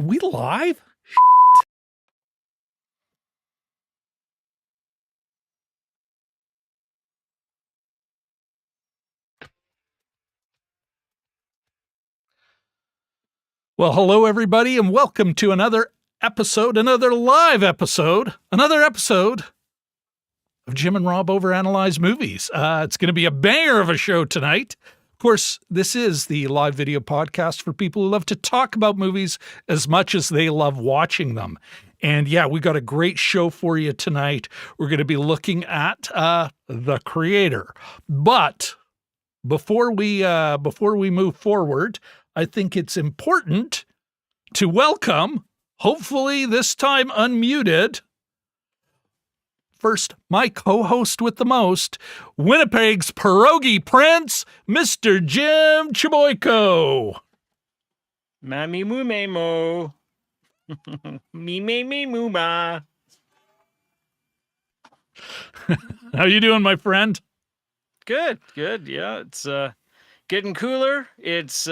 Are we live? Well, hello, everybody, and welcome to another episode of Jim and Rob Overanalyze Movies. It's going to be a banger of a show tonight. Of course, this is the live video podcast for people who love to talk about movies as much as they love watching them. And yeah, we got a great show for you tonight. We're going to be looking at The Creator. But before we move forward, I think it's important to welcome, hopefully this time unmuted, first, my co-host with the most, Winnipeg's pierogi prince, Mr. Jim Cheboyko. Mami moo me mo. Me moo ma. How you doing, my friend? Good. Yeah, it's getting cooler. It's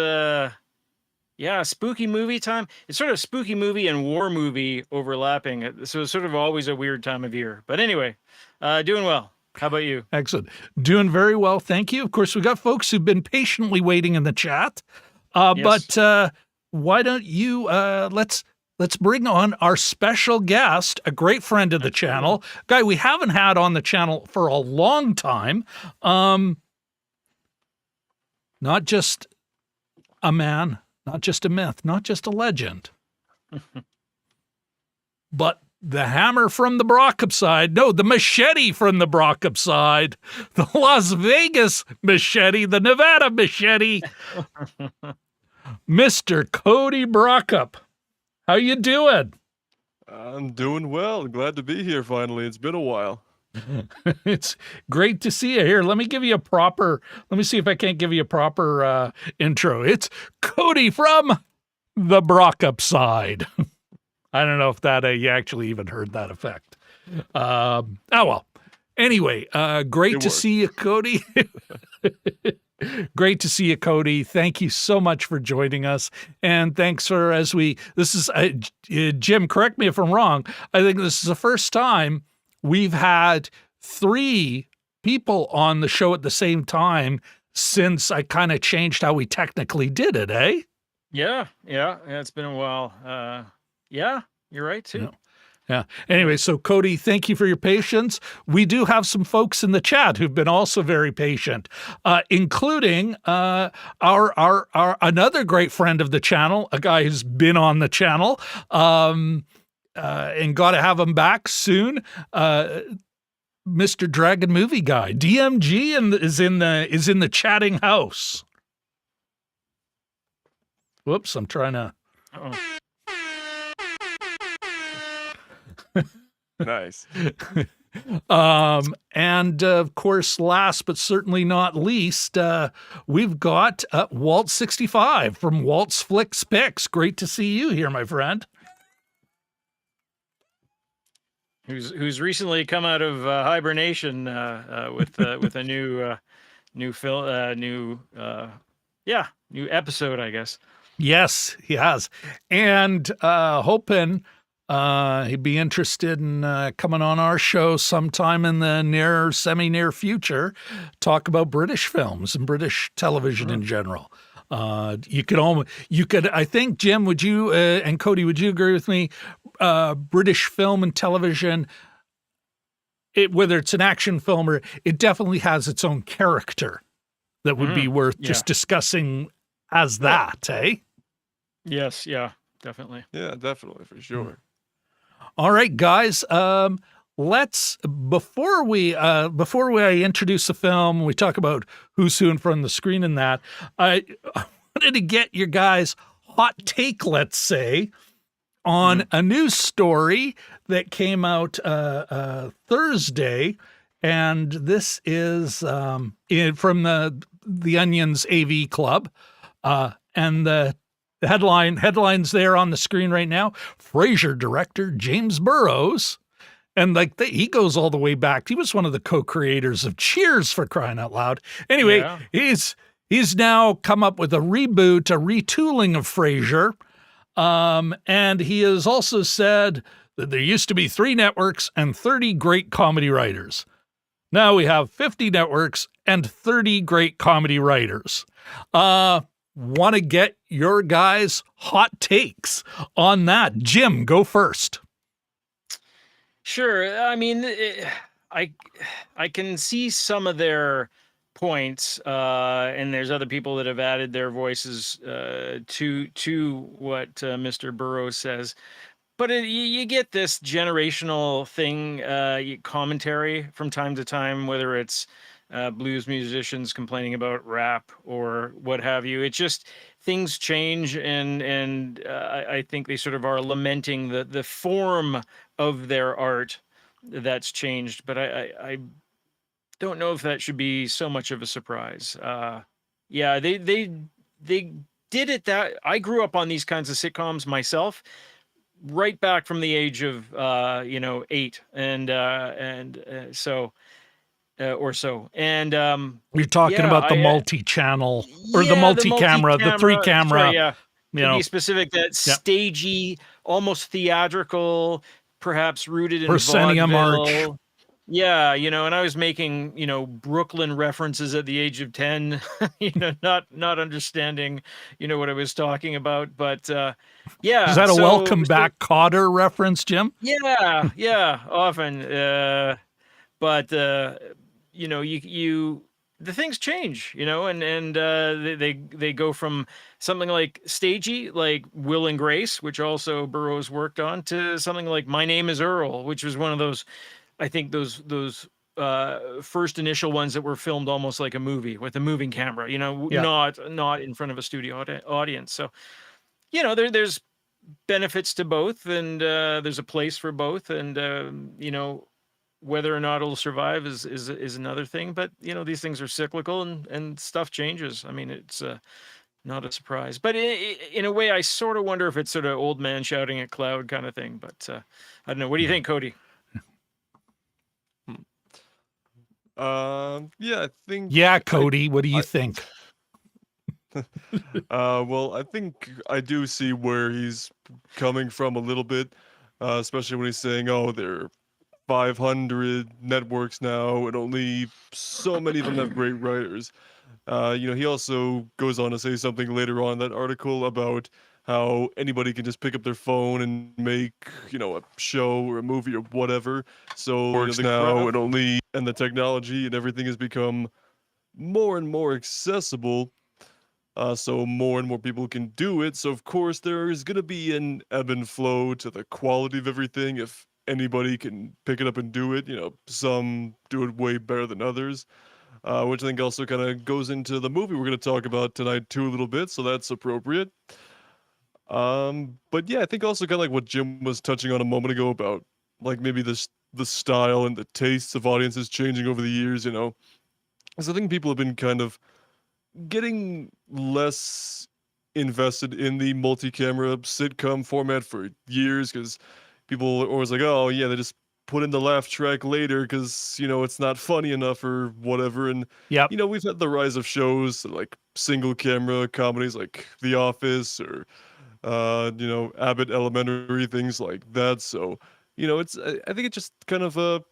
spooky movie time. It's sort of spooky movie and war movie overlapping. So it's sort of always a weird time of year. But anyway, doing well. How about you? Excellent. Doing very well, thank you. Of course, we got folks who've been patiently waiting in the chat. Yes. But why don't you let's bring on our special guest, a great friend of the channel, guy we haven't had on the channel for a long time. Not just a man, not just a myth, not just a legend, but the hammer from the Brockup side. No, the machete from the Brockup side, the Las Vegas machete, the Nevada machete, Mr. Cody Brockup. How you doing? I'm doing well. Glad to be here finally. It's been a while. It's great to see you here. Let me see if I can't give you a proper intro. It's Cody from the Brockup side. I don't know if that you actually even heard that effect. Oh well. Anyway, great to see you, Cody. Great to see you, Cody. Thank you so much for joining us. And thanks for, Jim, correct me if I'm wrong. I think this is the first time we've had 3 people on the show at the same time since I kind of changed how we technically did it, eh? Yeah, it's been a while. Yeah, you're right too. Yeah. Anyway, so Cody, thank you for your patience. We do have some folks in the chat who've been also very patient, including our another great friend of the channel, a guy who's been on the channel, and got to have him back soon. Mr. Dragon Movie Guy, DMG, is in the chatting house. Whoops, I'm trying to. Uh-oh. Nice. And of course, last but certainly not least, we've got Walt 65 from Walt's Flicks Picks. Great to see you here, my friend. Who's recently come out of hibernation with a new episode, I guess. Yes, he has, and hoping he'd be interested in coming on our show sometime in the semi-near future, talk about British films and British television in general. You could, I think, Jim, would you, and Cody, would you agree with me? British film and television, whether it's an action film or it definitely has its own character that would be worth just discussing as that, eh? Yes. Yeah, definitely. Yeah, definitely, for sure. All right, guys. Before we introduce the film, we talk about who's who in front of the screen and that, I wanted to get your guys' hot take, let's say, on a news story that came out Thursday, and this is from the Onion's AV Club, and the headlines there on the screen right now. Frasier director James Burrows, and he goes all the way back. He was one of the co-creators of Cheers, for crying out loud. Anyway, he's now come up with a reboot, a retooling of Frasier. And he has also said that there used to be 3 networks and 30 great comedy writers. Now we have 50 networks and 30 great comedy writers. Want to get your guys' hot takes on that. Jim, go first. Sure. I mean, I can see some of their points, and there's other people that have added their voices to what Mr. Burrows says. But you get this generational thing, commentary from time to time, whether it's blues musicians complaining about rap or what have you. It's just things change, and I think they sort of are lamenting the form of their art that's changed. But I don't know if that should be so much of a surprise. Yeah, they did it that I grew up on these kinds of sitcoms myself, right back from the age of 8 or so. And you're talking about the multi-channel or the multi-camera, the 3-camera. Right, yeah. To be specific, that stagey, almost theatrical, perhaps rooted in Proscenium vaudeville. Arch. Yeah, and I was making, Brooklyn references at the age of 10, not understanding, what I was talking about. But yeah. Is that a welcome back Cotter reference, Jim? Yeah, often. But the things change, and they go from something like stagey, like Will and Grace, which also Burroughs worked on, to something like My Name is Earl, which was one of those, I think those first initial ones that were filmed almost like a movie with a moving camera, not in front of a studio audience. So, there's benefits to both, and there's a place for both, and whether or not it'll survive is another thing. But these things are cyclical, and stuff changes. I mean, it's not a surprise. But in a way, I sort of wonder if it's sort of old man shouting at cloud kind of thing. But I don't know. What do you think, Cody? Yeah, I think. Yeah, Cody, what do you think? Well, I think I do see where he's coming from a little bit, especially when he's saying, "Oh, there are 500 networks now, and only so many of them have great writers." He also goes on to say something later on in that article about how anybody can just pick up their phone and make, a show or a movie or whatever. So works now, and the technology and everything has become more and more accessible. So more and more people can do it. So of course there is gonna be an ebb and flow to the quality of everything if anybody can pick it up and do it. Some do it way better than others. Which I think also kind of goes into the movie we're going to talk about tonight too a little bit, so that's appropriate. But yeah, I think also kind of like what Jim was touching on a moment ago about like maybe the style and the tastes of audiences changing over the years, because I think people have been kind of getting less invested in the multi-camera sitcom format for years, because people are always like, oh yeah, they just put in the laugh track later because it's not funny enough or whatever. And we've had the rise of shows like single camera comedies like The Office or Abbott Elementary, things like that. So I think it's just kind of a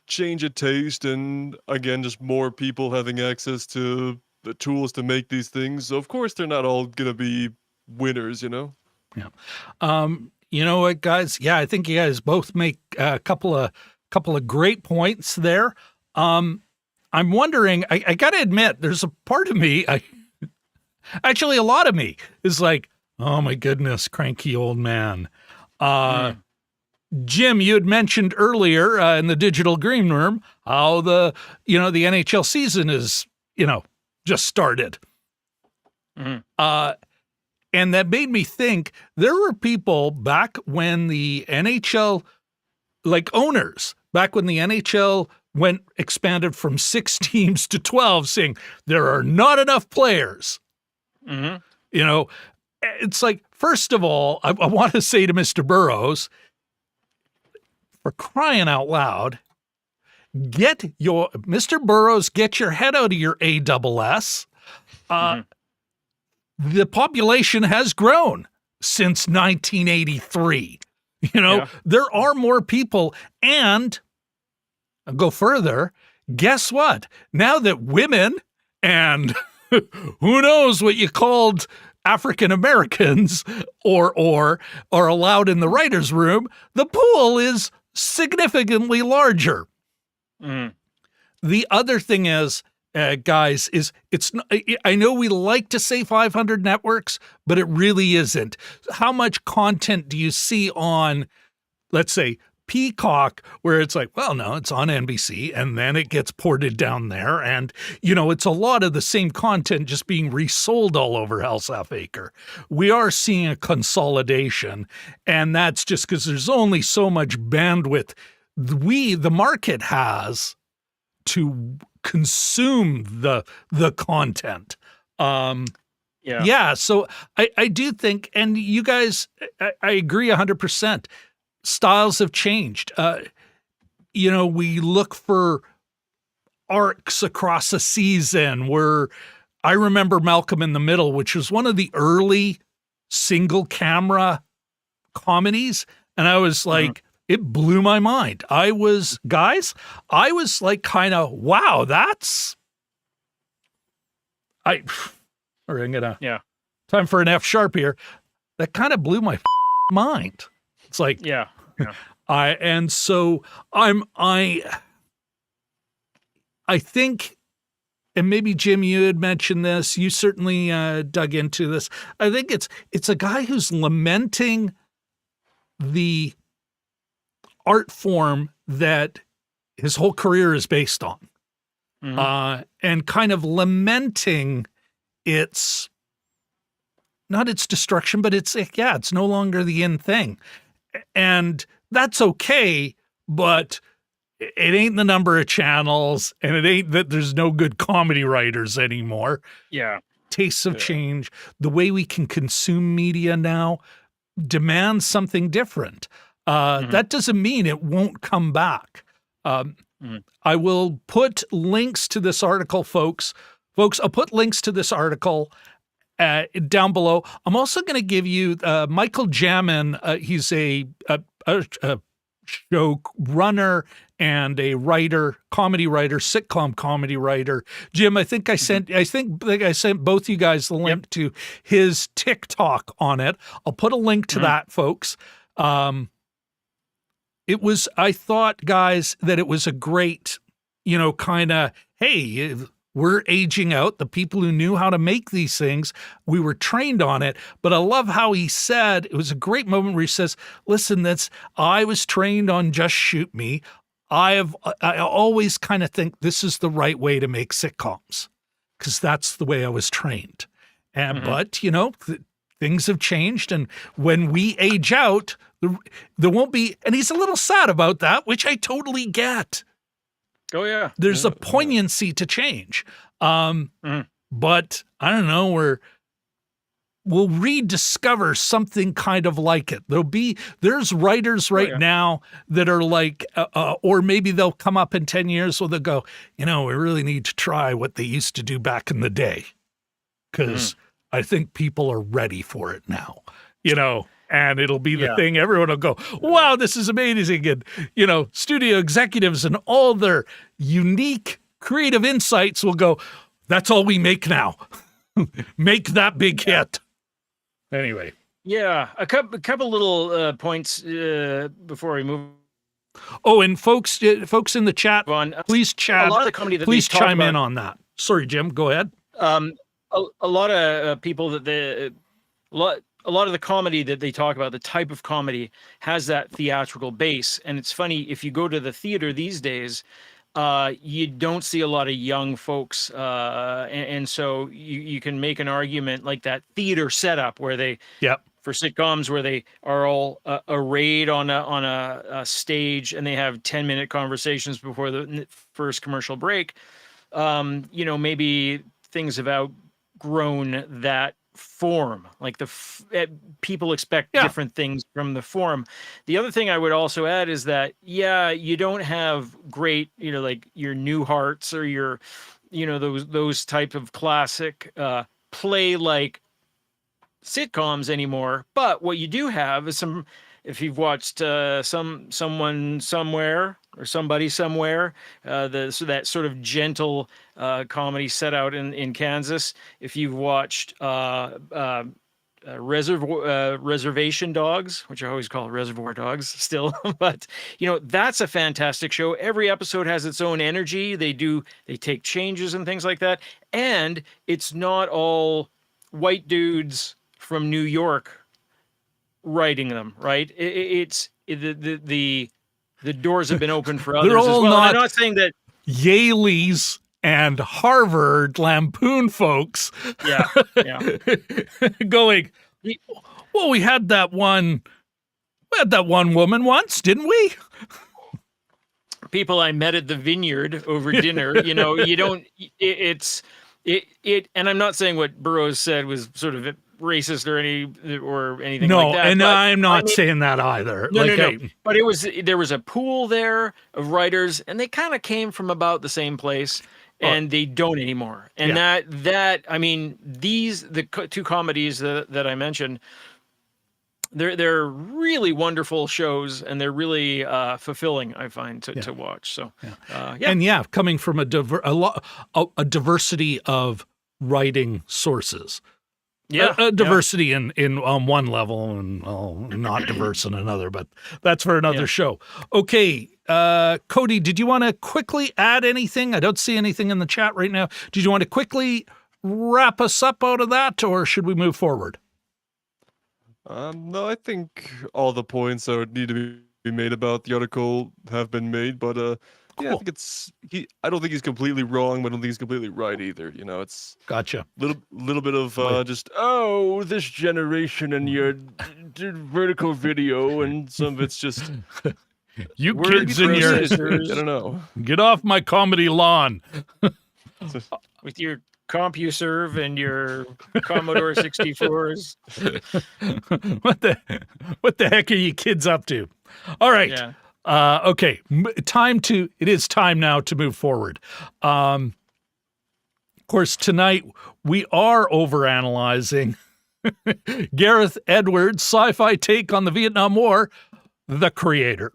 change of taste, and again, just more people having access to the tools to make these things. So of course they're not all gonna be winners. Yeah. You know what, guys? Yeah, I think you guys both make a couple of great points there. I'm wondering, I got to admit, there's a part of me, actually a lot of me, is like, oh my goodness, cranky old man. Jim, you had mentioned earlier in the Digital Green Room how the NHL season is, just started. And that made me think there were people back when the NHL, like owners, back when the NHL expanded from 6 teams to 12, saying there are not enough players. It's like, first of all, I want to say to Mr. Burroughs, for crying out loud, Mr. Burroughs, get your head out of your ASS. The population has grown. since 1983. You know, Yeah. there are more people. And I'll go further. Guess what? Now that women and who knows what you called African Americans or are allowed in the writer's room, the pool is significantly larger. Mm. The other thing is, guys, is I know we like to say 500 networks, but it really isn't. How much content do you see on, let's say, Peacock, where it's like, well, no, it's on NBC, and then it gets ported down there, and it's a lot of the same content just being resold all over Hell's Acre. We are seeing a consolidation, and that's just because there's only so much bandwidth the market has to consume the content. Yeah. So I do think, and you guys, I agree 100%. Styles have changed. We look for arcs across a season where I remember Malcolm in the Middle, which was one of the early single camera comedies. And I was like, it blew my mind. I was like, kind of, wow, I'm gonna, time for an F sharp here. That kind of blew my mind. It's like, Yeah. and so I think, and maybe Jim, you had mentioned this, you certainly dug into this. I think it's a guy who's lamenting the art form that his whole career is based on, and kind of lamenting not its destruction, but it's no longer the in thing. And that's okay, but it ain't the number of channels, and it ain't that there's no good comedy writers anymore. Yeah. Tastes have changed. The way we can consume media now demands something different. That doesn't mean it won't come back. I will put links to this article, folks. I'll put links to this article down below. I'm also going to give you Michael Jamin. He's a show runner and a writer, comedy writer, sitcom comedy writer. Jim, I think I sent both you guys the link to his TikTok on it. I'll put a link to that, folks. I thought, guys, that it was a great, kind of, hey, we're aging out. The people who knew how to make these things, we were trained on it. But I love how he said, it was a great moment where he says, listen, I was trained on Just Shoot Me. I always kind of think this is the right way to make sitcoms because that's the way I was trained. And, but, things have changed. And when we age out, there won't be, and he's a little sad about that, which I totally get. Oh, yeah. There's a poignancy to change. But I don't know, we'll rediscover something kind of like it. There's writers now that are like, or maybe they'll come up in 10 years where they'll go, we really need to try what they used to do back in the day. Because I think people are ready for it now, and it'll be the thing. Everyone will go, wow, this is amazing. And, studio executives and all their unique creative insights will go, that's all we make now. Make that big hit. Anyway. Yeah. A couple little points before we move. Oh, and folks in the chat, please chat. A lot of the comedy that please they talk chime about, in on that. Sorry, Jim, go ahead. A lot of people that a lot of the comedy that they talk about, the type of comedy, has that theatrical base. And it's funny, if you go to the theater these days, you don't see a lot of young folks. And so you can make an argument like that theater setup where they, for sitcoms, where they are all arrayed on a stage and they have 10-minute conversations before the first commercial break. Maybe things have outgrown that form. Like people expect different things from the form. The other thing I would also add is that you don't have great like your Newharts or your those type of classic play like sitcoms anymore. But what you do have is some. If you've watched someone somewhere or somebody somewhere, that sort of gentle comedy set out in Kansas. If you've watched Reservation Dogs, which I always call Reservoir Dogs still, but that's a fantastic show. Every episode has its own energy. They take changes and things like that, and it's not all white dudes from New York writing them, right? It's the doors have been open for others They're as all well. not I'm not saying that. Yale's and Harvard Lampoon folks Yeah. going, well, we had that one woman once, didn't we? People I met at the Vineyard over dinner, you don't. And I'm not saying what Burroughs said was sort of racist or anything like that. And but, I'm not saying that either. No. But there was a pool there of writers, and they kind of came from about the same place, and they don't anymore. And the two comedies that I mentioned, they're really wonderful shows, and they're really fulfilling, I find, to watch. So and coming from a diversity of writing sources. A diversity in one level and not diverse in another, but that's for another show. Okay, Cody, did you want to quickly add anything? I don't see anything in the chat right now. Did you want to quickly wrap us up out of that, or should we move forward? No, I think all the points that would need to be made about the article have been made, but Cool. I think I don't think he's completely wrong, but I don't think he's completely right either. It's Gotcha. little bit of just this generation and your vertical video, and some of it's just You kids in your I don't know. get off my comedy lawn. with your CompuServe and your Commodore 64s. What the heck are you kids up to? All right. Yeah. Okay. It is time now to move forward. Of course, tonight we are overanalyzing Gareth Edwards' sci-fi take on the Vietnam War, The Creator.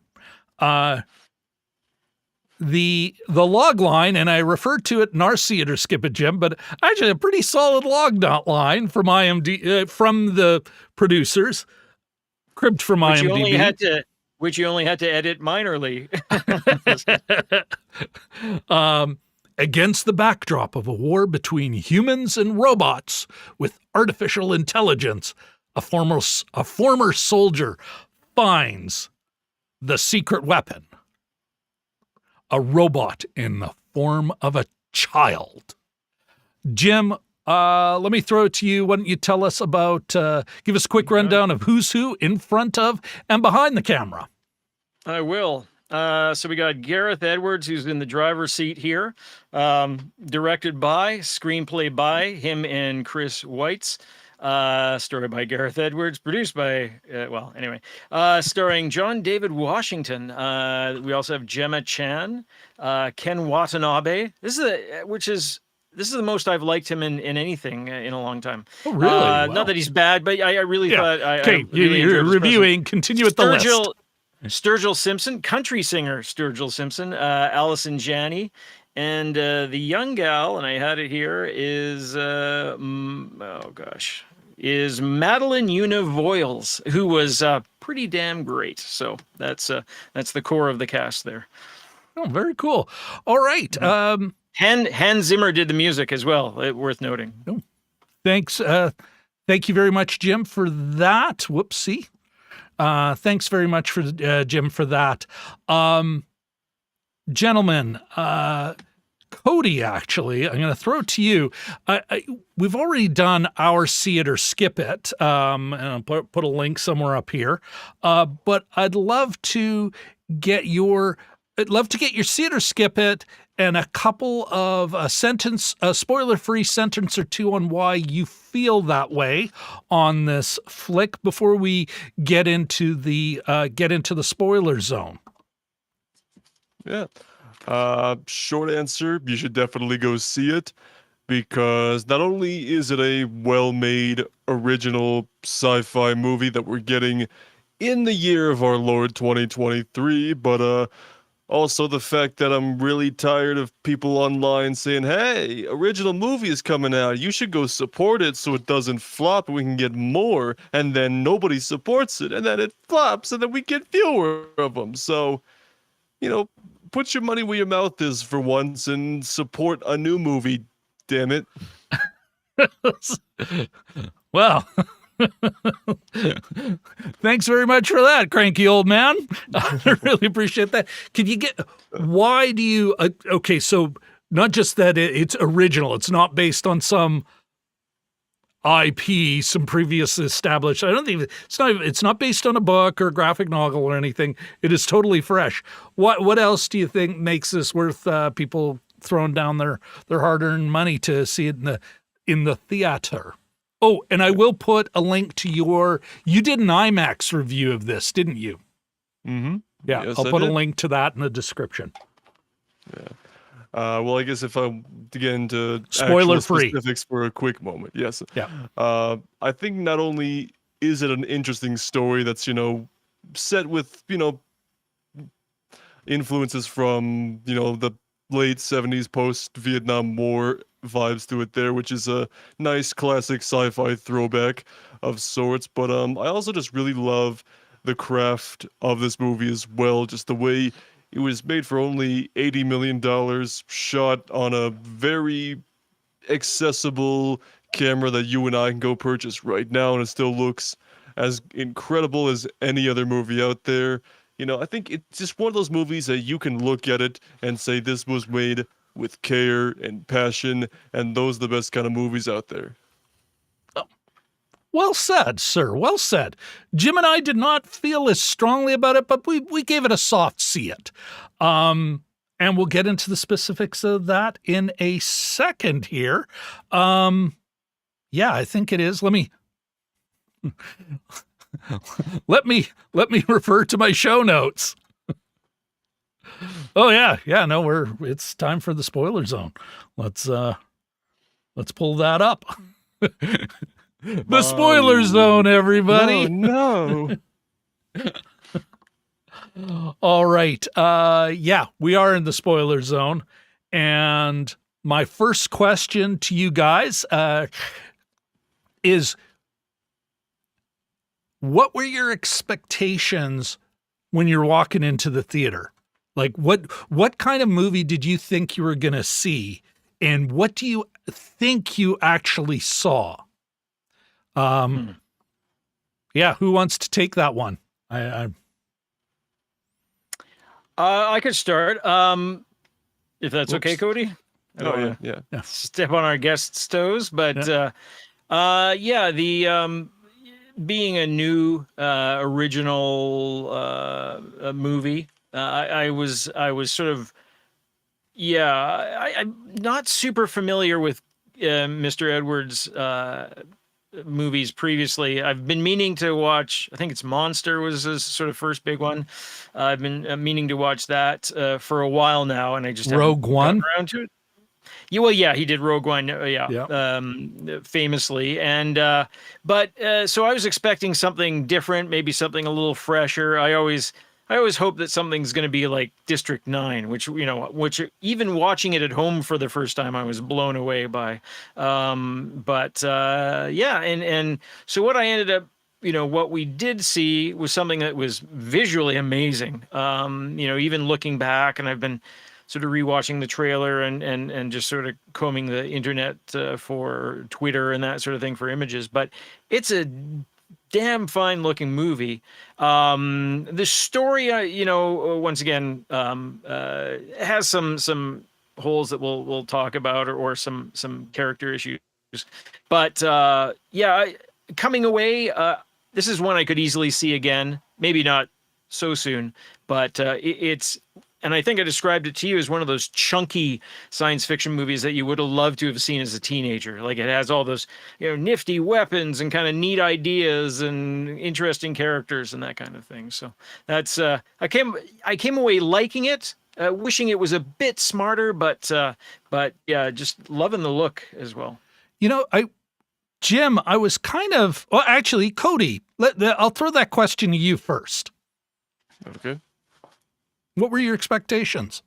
The log line, and I referred to it in our theater, Skip It, Jim, but actually a pretty solid log line from IMDb, from the producers, cribbed from IMDb. Which you only had to edit minorly. Against the backdrop of a war between humans and robots with artificial intelligence, a former soldier finds the secret weapon, a robot in the form of a child. Jim, let me throw it to you. Why don't you tell us about, give us a quick rundown of who's who in front of and behind the camera. I will. So we got Gareth Edwards, who's in the driver's seat here, directed by, screenplay by him and Chris Weitz, story by Gareth Edwards, produced by, starring John David Washington. We also have Gemma Chan, Ken Watanabe. This is the most I've liked him in anything in a long time. Oh, really? Wow. Not that he's bad, but I really thought. Okay, you're reviewing. Continue with the list. Sturgill Simpson, country singer Sturgill Simpson, Allison Janney, and the young gal, and I had it here, is Madeline Una Voiles, who was pretty damn great. So that's the core of the cast there. Oh, very cool. All right. Hans Zimmer did the music as well. Worth noting. Oh, thanks. Thank you very much, Jim, for that. Whoopsie. Thanks very much for Jim for that. Gentlemen, Cody, actually, I'm going to throw it to you. We've already done our See It or Skip It, and I'll put a link somewhere up here. But I'd love to get your See It or Skip It, and a couple of a spoiler-free sentence or two on why you feel that way on this flick before we get into the spoiler zone. Yeah. Short answer: you should definitely go see it. because not only is it a well-made original sci-fi movie that we're getting in the year of our Lord 2023, but also the fact that I'm really tired of people online saying, "Hey, original movie is coming out. You should go support it so it doesn't flop and we can get more." And then nobody supports it, and then it flops, and then we get fewer of them. So, put your money where your mouth is for once and support a new movie. Damn it. Well, thanks very much for that, cranky old man. I really appreciate that. Can you why do you, okay, so not just that it's original, it's not based on some IP, some previous established, I don't think, it's not based on a book or a graphic novel or anything. It is totally fresh. What else do you think makes this worth people throwing down their hard-earned money to see it in the theater? Oh, and I will put a link to you did an IMAX review of this, didn't you? Mm-hmm. Yeah, Yes, I'll I put a did. link to that in the description. Yeah. Well, I guess if I get into Spoiler actual free. specifics for a quick moment, yes. Yeah. I think not only is it an interesting story that's, set with, influences from, the late 70s post-Vietnam War vibes to it there, which is a nice classic sci-fi throwback of sorts. But I also just really love the craft of this movie as well. Just the way it was made for only $80 million, shot on a very accessible camera that you and I can go purchase right now, and it still looks as incredible as any other movie out there. I think it's just one of those movies that you can look at it and say this was made with care and passion, and those are the best kind of movies out there. Well said, sir. Well said. Jim and I did not feel as strongly about it, but we gave it a soft see it. And we'll get into the specifics of that in a second here. Yeah, I think it is. Let me refer to my show notes. Oh yeah, no, it's time for the spoiler zone. Let's pull that up. The spoiler zone, everybody. No. All right. Yeah, we are in the spoiler zone. And my first question to you guys is, what were your expectations when you're walking into the theater? Like, what kind of movie did you think you were going to see? And what do you think you actually saw? Yeah, who wants to take that one? I could start. If that's okay, Cody. I don't wanna Yeah. step on our guest's toes, but the being a new original movie, I was sort of I'm not super familiar with Mr. Edwards' movies previously. I've been meaning to watch, I think it's Monster was his sort of first big one. I've been meaning to watch that for a while now, and I just Rogue haven't One? gotten around to it. Yeah, he did Rogue One, famously. And so I was expecting something different, maybe something a little fresher. I always hope that something's going to be like District 9, which even watching it at home for the first time, I was blown away by. And so what I ended up, what we did see was something that was visually amazing. Even looking back, and I've been sort of rewatching the trailer and just sort of combing the internet for Twitter and that sort of thing for images, but it's a damn fine looking movie. The story, once again, has some holes that we'll talk about, or some character issues. But coming away, this is one I could easily see again. Maybe not so soon, but it's. And I think I described it to you as one of those chunky science fiction movies that you would have loved to have seen as a teenager. Like, it has all those, nifty weapons and kind of neat ideas and interesting characters and that kind of thing. So that's I came away liking it, wishing it was a bit smarter, but yeah, just loving the look as well. Jim, I was well, actually, Cody, I'll throw that question to you first. Okay. What were your expectations?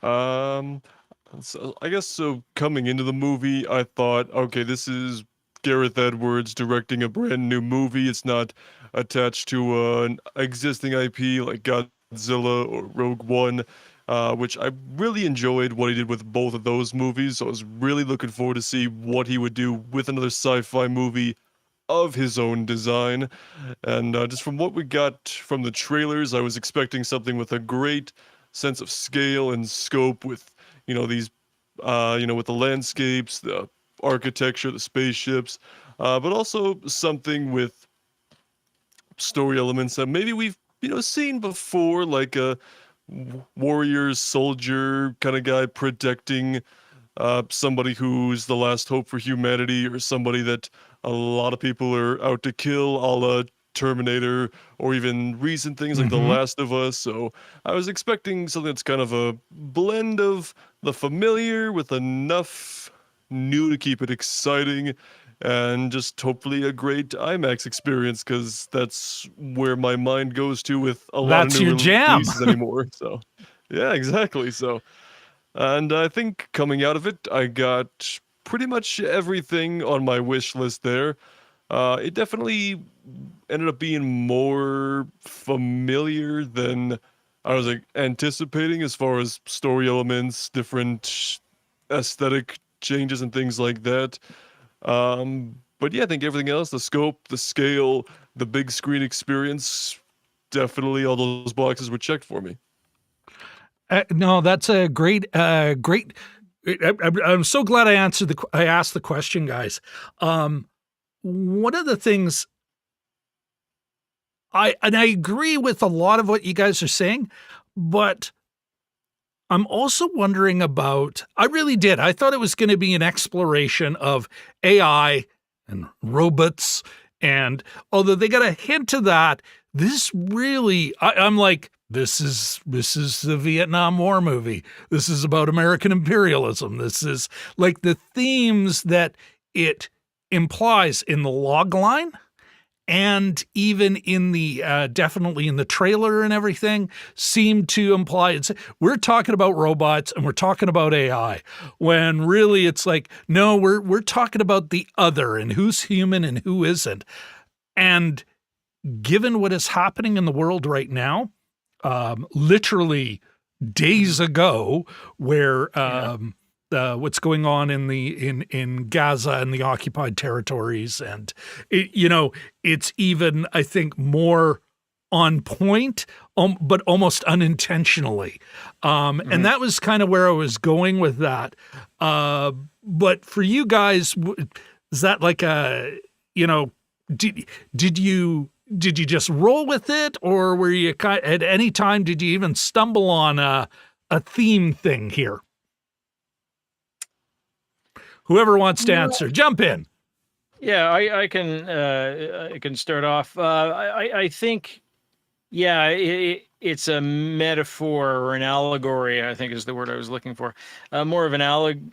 So I guess so. Coming into the movie, I thought, okay, this is Gareth Edwards directing a brand new movie. It's not attached to an existing IP like Godzilla or Rogue One, which I really enjoyed what he did with both of those movies. So I was really looking forward to see what he would do with another sci-fi movie of his own design. And just from what we got from the trailers, I was expecting something with a great sense of scale and scope with, these, with the landscapes, the architecture, the spaceships, but also something with story elements that maybe we've, seen before, like a warrior, soldier kind of guy protecting somebody who's the last hope for humanity, or somebody that a lot of people are out to kill, a la Terminator, or even recent things like The Last of Us. So I was expecting something that's kind of a blend of the familiar with enough new to keep it exciting, and just hopefully a great IMAX experience, because that's where my mind goes to with a lot That's of new your jam. releases anymore. So yeah, exactly. So, and I think coming out of it, I got pretty much everything on my wish list there. It definitely ended up being more familiar than I was anticipating, as far as story elements, different aesthetic changes and things like that. But yeah, I think everything else, the scope, the scale, the big screen experience, definitely all those boxes were checked for me. No, that's a great. I'm so glad I asked the question, guys. One of the things I agree with a lot of what you guys are saying, but I'm also wondering about, I really did. I thought it was going to be an exploration of AI and robots. And although they got a hint of that, this really, I'm like, this is the Vietnam War movie. This is about American imperialism. This is like the themes that it implies in the log line, and even in the definitely in the trailer and everything, seem to imply we're talking about robots and we're talking about AI, when really it's like, no, we're talking about the other and who's human and who isn't. And given what is happening in the world right now, literally days ago, where what's going on in Gaza and the occupied territories, and it's even, I think, more on point, but almost unintentionally. And that was kind of where I was going with that. But for you guys, is that like did you just roll with it, or were you at any time, did you even stumble on a theme thing here? Whoever wants to answer, jump in. Yeah, I can start off. I think, yeah, it's a metaphor or an allegory, I think is the word I was looking for. More of an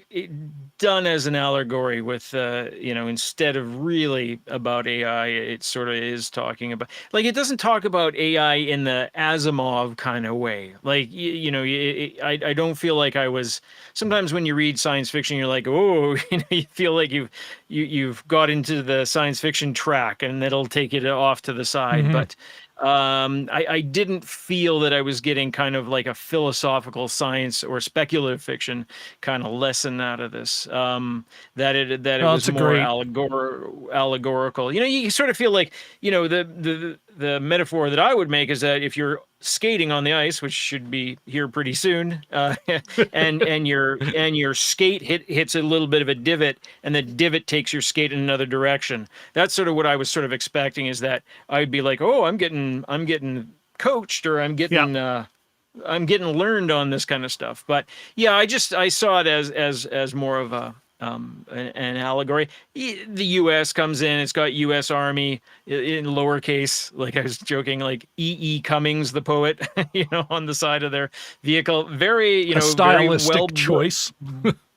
done as an allegory with, instead of really about AI, it sort of is talking about, like, it doesn't talk about AI in the Asimov kind of way. Like, I don't feel like I was, sometimes when you read science fiction, you're like, oh, you feel like you've got into the science fiction track and it'll take it off to the side. But I didn't feel that I was getting kind of like a philosophical science or speculative fiction kind of lesson out of this. That it was more allegorical. You sort of feel like, the metaphor that I would make is that if you're skating on the ice, which should be here pretty soon, and your skate hits a little bit of a divot, and the divot takes your skate in another direction. That's sort of what I was sort of expecting, is that I'd be like, oh, I'm getting coached, or I'm getting learned on this kind of stuff. But yeah, I saw it as more of an allegory. The U.S. comes in; it's got U.S. Army in lowercase. Like I was joking, like E. Cummings, the poet, on the side of their vehicle. Very, A very stylistic well choice.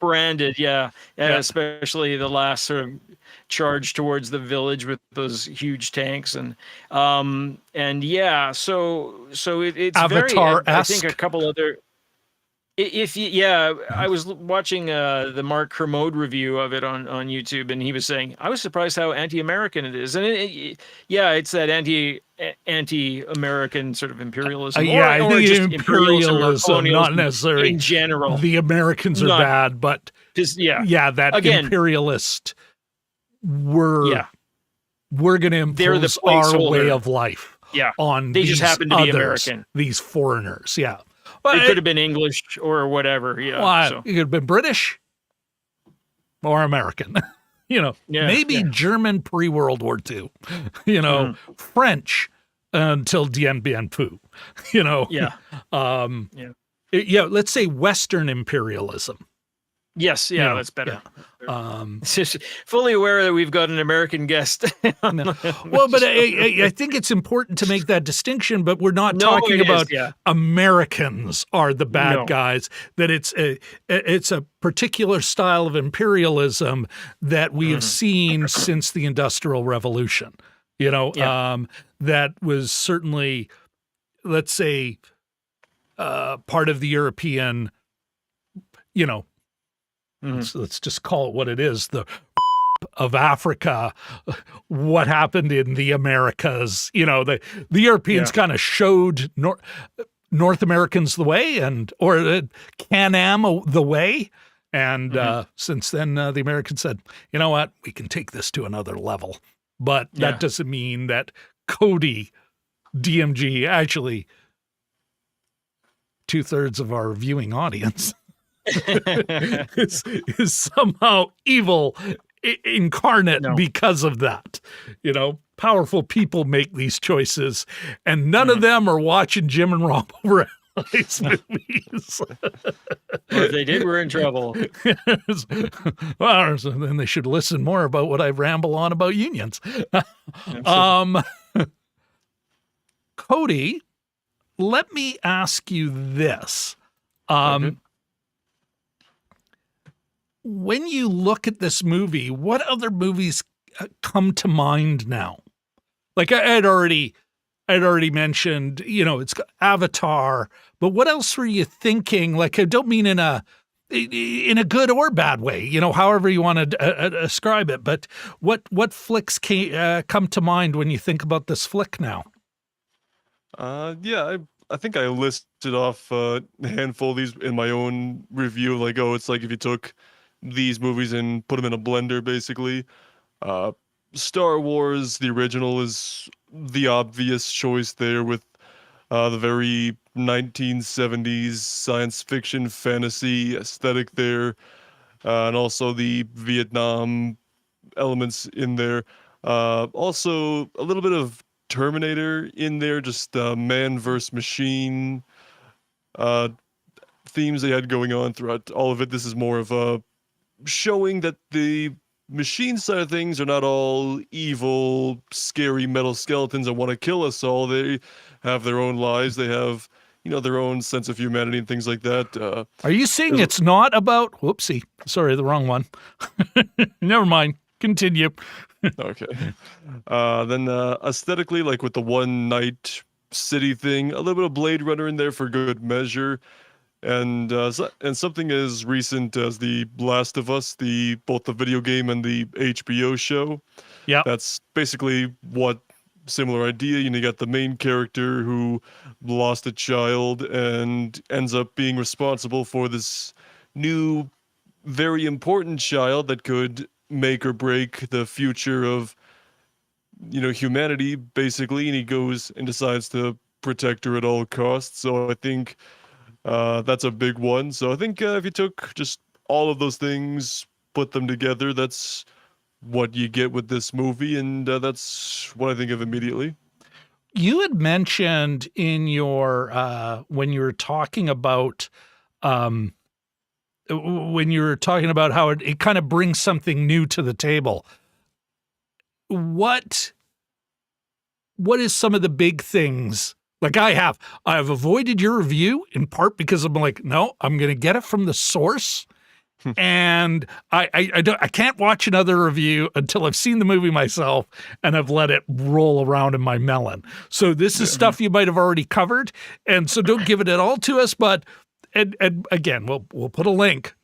branded, yeah. Yeah. Especially the last sort of charge towards the village with those huge tanks and yeah, so it's very. I think Avatar-esque. a couple other. If you, yeah, I was watching the Mark Kermode review of it on YouTube, and he was saying I was surprised how anti-American it is, and yeah, it's that anti-American sort of imperialism. Yeah, I or think just imperialism, not colonialism necessarily in general. The Americans are Not- bad, but Just that Again, imperialist. We're going to They're the impose our way placeholder. of life yeah, on They these just happen to be others, American. these foreigners. Yeah, well, It could have been English or whatever. Yeah, well, so. it could have been British or American. Yeah, maybe yeah. German pre-World War II. French until Dien Bien Phu. Yeah. Yeah. Let's say Western imperialism. Yes, yeah, that's better. Yeah. Fully aware that we've got an American guest. Well, but I think it's important to make that distinction, but we're not talking about Americans are the bad guys, that it's a particular style of imperialism that we have seen since the Industrial Revolution, that was certainly, let's say, part of the European, let's just call it what it is, the of Africa, what happened in the Americas. The Europeans kind of showed North Americans the way, or Can-Am the way. And since then, the Americans said, you know what, we can take this to another level. But that doesn't mean that Cody, DMG, actually 2/3 of our viewing audience is somehow evil incarnate because of that. Powerful people make these choices, and none of them are watching Jim and Rob over movies. Well, if they did, we're in trouble. Well, so then they should listen more about what I ramble on about unions. Cody, let me ask you this. When you look at this movie, what other movies come to mind now? Like I'd already mentioned, it's got Avatar, but what else were you thinking? Like, I don't mean in a good or bad way, however you want to describe it. But what flicks come to mind when you think about this flick now? Yeah, I think I listed off a handful of these in my own review. Like, it's like if you took these movies and put them in a blender, basically. Star Wars, the original, is the obvious choice there, with the very 1970s science fiction fantasy aesthetic there, and also the Vietnam elements in there. Also, a little bit of Terminator in there, just man versus machine themes they had going on throughout all of it. This is more of a showing that the machine side of things are not all evil, scary metal skeletons that want to kill us all. They have their own lives. They have, their own sense of humanity and things like that. Are you saying it's not about, whoopsie, sorry, the wrong one. Never mind. Continue. Okay. Then aesthetically, like with the one night city thing, a little bit of Blade Runner in there for good measure. And something as recent as The Last of Us, both the video game and the HBO show. Yeah, that's basically what similar idea. You got the main character who lost a child and ends up being responsible for this new, very important child that could make or break the future of humanity, basically. And he goes and decides to protect her at all costs. So I think that's a big one. So I think if you took just all of those things, put them together, that's what you get with this movie, and that's what I think of immediately. You had mentioned in your when you were talking about when you were talking about how it kind of brings something new to the table. What is some of the big things? Like I've avoided your review in part because I'm like, no, I'm going to get it from the source. And I can't watch another review until I've seen the movie myself and I've let it roll around in my melon. So this is stuff you might have already covered. And so don't give it at all to us, but and again, we'll put a link.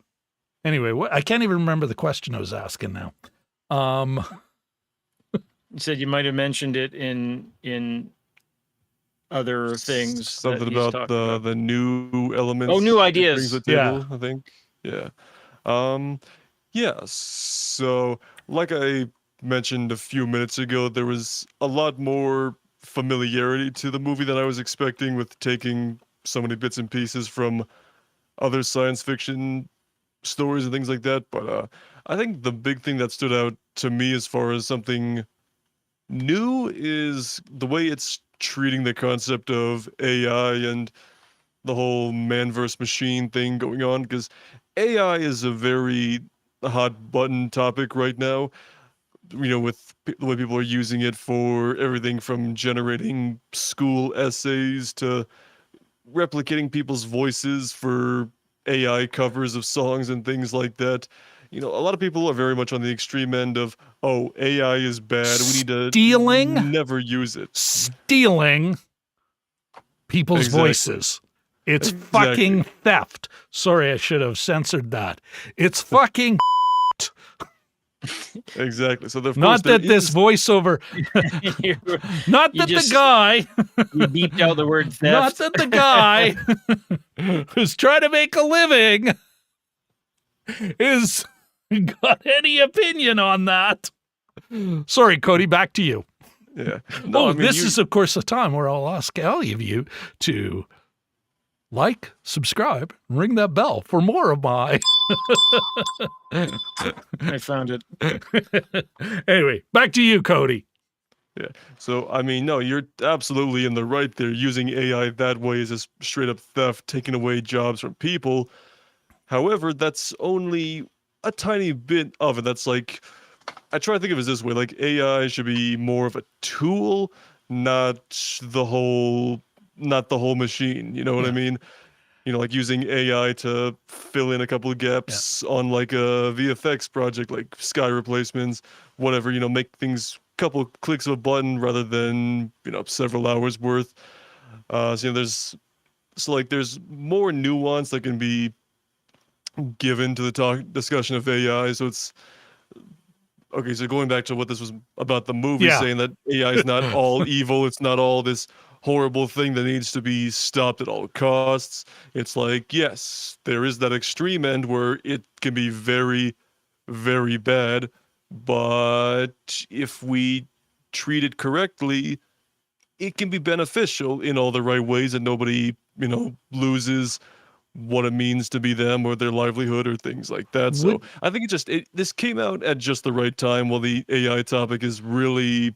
Anyway, I can't even remember the question I was asking now. You said you might have mentioned it in other things. Something about the new elements. Oh, new it ideas. brings to the table, I think. Yeah. Yeah. So, like I mentioned a few minutes ago, there was a lot more familiarity to the movie than I was expecting, with taking so many bits and pieces from other science fiction stories and things like that. But I think the big thing that stood out to me as far as something new is the way it's treating the concept of AI and the whole man versus machine thing going on, because AI is a very hot button topic right now, with the way people are using it for everything from generating school essays to replicating people's voices for AI covers of songs and things like that. A lot of people are very much on the extreme end of, oh, AI is bad, we need to never use it. Stealing people's voices. It's fucking theft. Sorry, I should have censored that. It's fucking Exactly. So not that this voiceover, not that the guy, you beeped out the word theft. Not that the guy who's trying to make a living is got any opinion on that. Sorry, Cody, back to you. Yeah. No, this is, of course, the time where I'll ask all of you to like, subscribe, and ring that bell for more of my... I found it. Anyway, back to you, Cody. Yeah. So, no, you're absolutely in the right there. Using AI that way is just straight up theft, taking away jobs from people. However, that's only a tiny bit of it. That's like, I try to think of it this way, like AI should be more of a tool, not the whole machine. You know what I mean? Like using AI to fill in a couple of gaps on like a VFX project, like sky replacements, whatever, make things couple clicks of a button rather than, several hours worth. There's more nuance that can be given to the discussion of AI. So it's okay. So going back to what this was about the movie, saying that AI is not all evil. It's not all this horrible thing that needs to be stopped at all costs. It's like, yes, there is that extreme end where it can be very, very bad. But if we treat it correctly, it can be beneficial in all the right ways, and nobody, loses what it means to be them or their livelihood or things like that. So I think this came out at just the right time, while the AI topic is really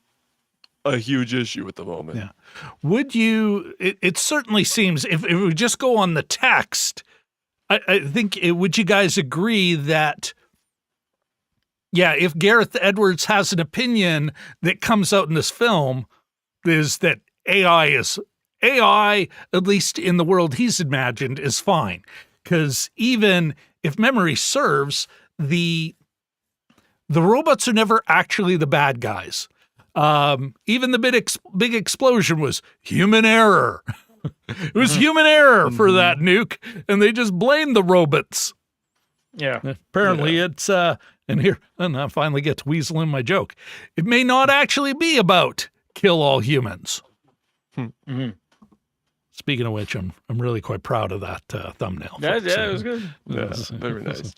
a huge issue at the moment. Yeah. Would you, it certainly seems, if we just go on the text, I think, would you guys agree that, if Gareth Edwards has an opinion that comes out in this film, is that AI, at least in the world he's imagined, is fine. Because even if memory serves, the robots are never actually the bad guys. Even the big explosion was human error. It was human error for that nuke, and they just blamed the robots. Yeah. Apparently it's, and I finally get to weasel in my joke. It may not actually be about kill all humans. Mm-hmm. Speaking of which, I'm really quite proud of that thumbnail. It was good. Yeah, very nice.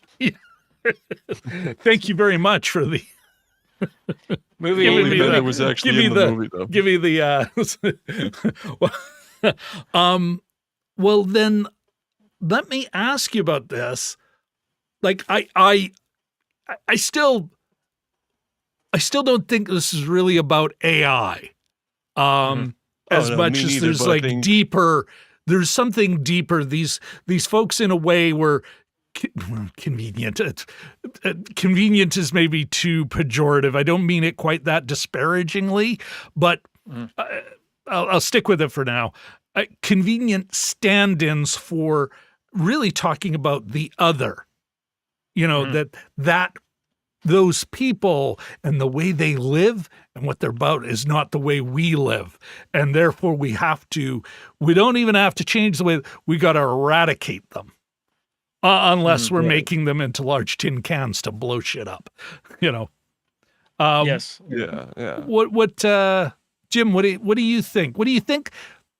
Thank you very much for the movie. Was actually in the movie, though. Give me the. Well, then, let me ask you about this. Like, I still don't think this is really about AI. As much as there's like deeper, there's something deeper. These folks, in a way, were convenient. Convenient is maybe too pejorative. I don't mean it quite that disparagingly, but I'll stick with it for now. Convenient stand-ins for really talking about the other. That those people and the way they live and what they're about is not the way we live. And therefore we don't even have to change the way, we got to eradicate them. Unless we're making them into large tin cans to blow shit up, Yes. Yeah. What, Jim, what do you think? What do you think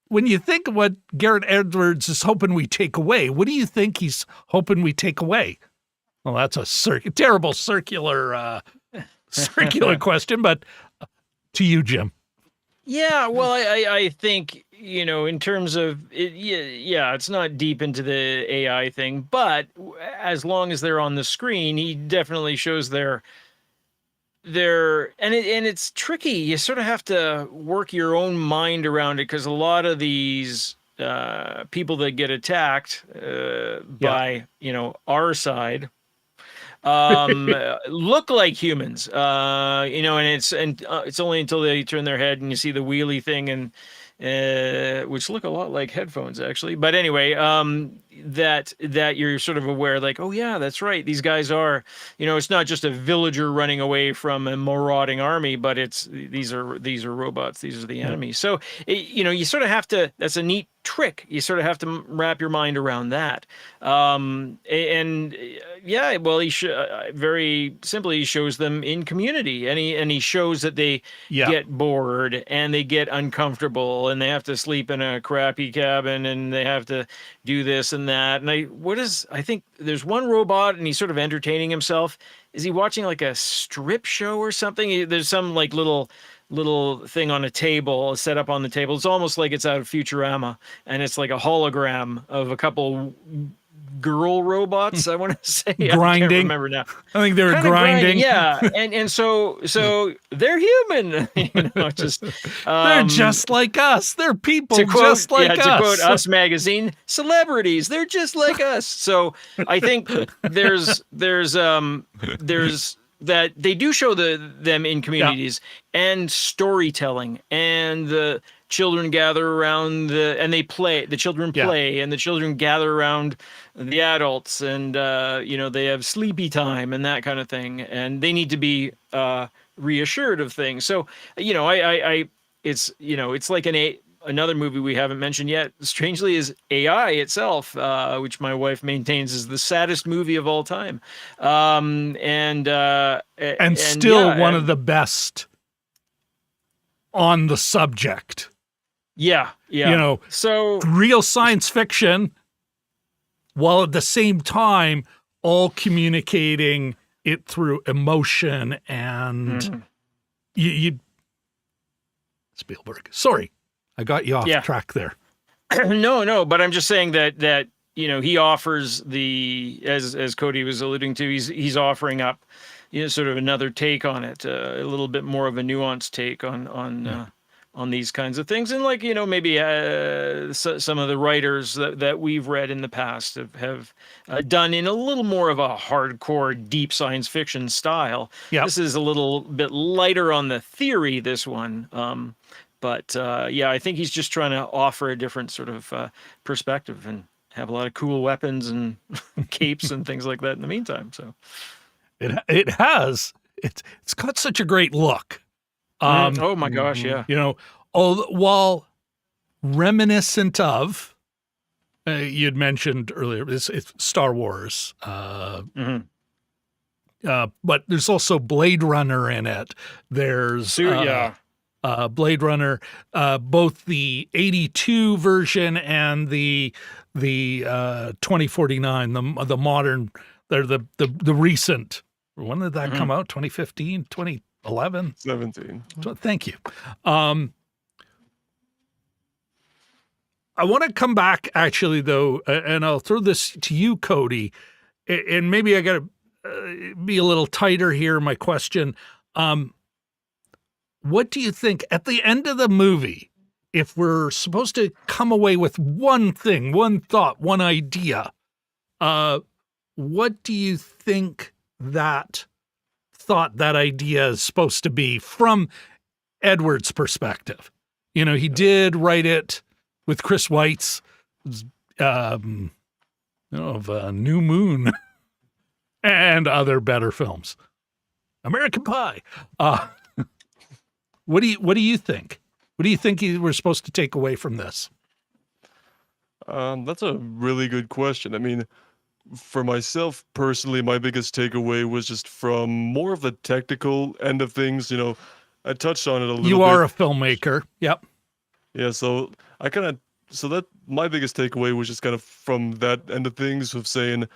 when you think of what Garrett Edwards is hoping we take away? What do you think he's hoping we take away? Well, that's a terrible circular question, but to you, Jim. Yeah, well, I think, in terms of it, it's not deep into the AI thing, but as long as they're on the screen, he definitely shows and it's tricky. You sort of have to work your own mind around it, because a lot of these people that get attacked by, our side, look like humans, and it's only until they turn their head and you see the wheelie thing, and which look a lot like headphones actually. But anyway, that you're sort of aware, like, oh yeah, that's right. These guys are, it's not just a villager running away from a marauding army, but these are robots. These are the enemy. So, you sort of have to, that's a neat trick. You sort of have to wrap your mind around that. Very simply, he shows them in community, and he shows that they get bored and they get uncomfortable and they have to sleep in a crappy cabin and they have to do this and that. And I think there's one robot and he's sort of entertaining himself. Is he watching like a strip show or something? There's some like little thing on a table, set up on the table. It's almost like it's out of Futurama, and it's like a hologram of a couple girl robots, I want to say. Grinding. I can't remember now. I think they were grinding. Yeah. And so they're human, they're just like us. They're people just like us. To quote Us Magazine, celebrities, they're just like us. So I think there's that they do show them in communities and storytelling, and the children gather around the children play and the children gather around the adults, and they have sleepy time and that kind of thing, and they need to be reassured of things. So it's like another movie we haven't mentioned yet, strangely, is AI itself, which my wife maintains is the saddest movie of all time. And still one of the best on the subject. Yeah. So real science fiction, while at the same time all communicating it through emotion and you Spielberg. Sorry, I got you off track there. No, but I'm just saying that he offers as Cody was alluding to, he's offering up sort of another take on it, a little bit more of a nuanced take on these kinds of things, and maybe some of the writers that we've read in the past have done in a little more of a hardcore, deep science fiction style. This is a little bit lighter on the theory, this one. But I think he's just trying to offer a different sort of perspective and have a lot of cool weapons and capes and things like that in the meantime. So it has. It's got such a great look. Oh my gosh, yeah. While reminiscent of, you'd mentioned earlier, it's Star Wars. But there's also Blade Runner in it. There's Blade Runner, both the 82 version and the 2049, the modern, they're the recent. When did that come out? 2015, 2011? 17. Thank you. I want to come back, actually, though, and I'll throw this to you, Cody, and maybe I got to be a little tighter here in my question. What do you think at the end of the movie, if we're supposed to come away with one thing, one thought, one idea, what do you think that idea is supposed to be from Edward's perspective? You know, he did write it with Chris Weitz, of New Moon and other better films. American Pie. What do you think? What do you think we're supposed to take away from this? That's a really good question. I mean, for myself personally, my biggest takeaway was just from more of the technical end of things. You know, I touched on it a little bit. You are a filmmaker. Yep. Yeah, so that my biggest takeaway was just kind of from that end of things of saying,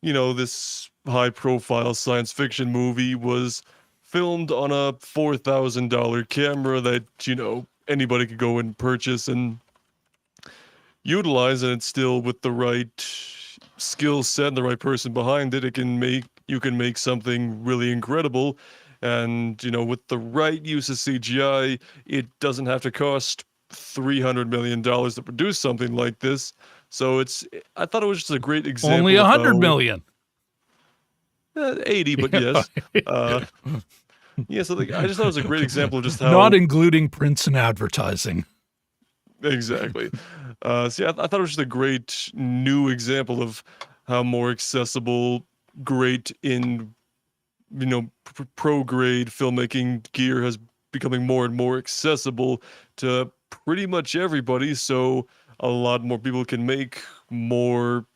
you know, this high profile science fiction movie was filmed on a $4,000 camera that, you know, anybody could go and purchase and utilize, and it's still with the right skill set and the right person behind it, you can make something really incredible. And, you know, with the right use of CGI, it doesn't have to cost $300 million to produce something like this. So I thought it was just a great example. Only 100 million. 80, but yes. Yeah, so I just thought it was a great example of just how... Not including prints and advertising. Exactly. So yeah, I thought it was just a great new example of how more accessible, great in, you know, pro-grade filmmaking gear has becoming more and more accessible to pretty much everybody. So a lot more people can make more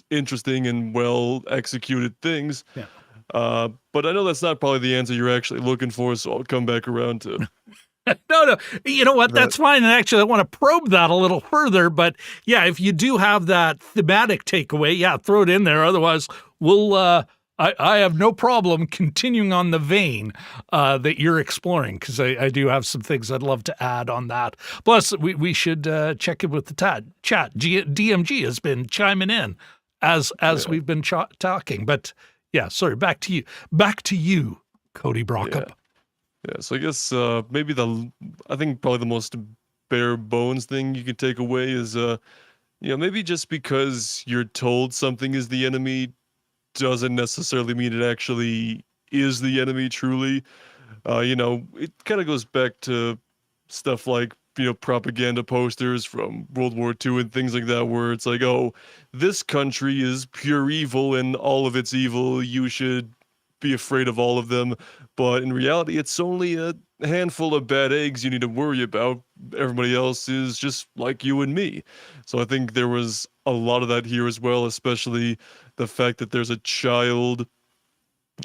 interesting and well executed things. Yeah. But I know that's not probably the answer you're actually looking for, so I'll come back around to... No. You know what? That's fine. And actually, I want to probe that a little further. But yeah, if you do have that thematic takeaway, yeah, throw it in there. Otherwise, we'll. I have no problem continuing on the vein that you're exploring, because I do have some things I'd love to add on that. Plus, we should check in with the chat. DMG has been chiming in as we've been talking. But yeah, sorry. Back to you, Cody Brockup. Yeah, so I guess maybe I think probably the most bare bones thing you can take away is, you know, maybe just because you're told something is the enemy doesn't necessarily mean it actually is the enemy truly. You know, it kind of goes back to stuff like, you know, propaganda posters from World War II and things like that, where it's like, oh, this country is pure evil and all of its evil, you should be afraid of all of them. But in reality, it's only a handful of bad eggs you need to worry about. Everybody else is just like you and me. So I think there was a lot of that here as well, especially the fact that there's a child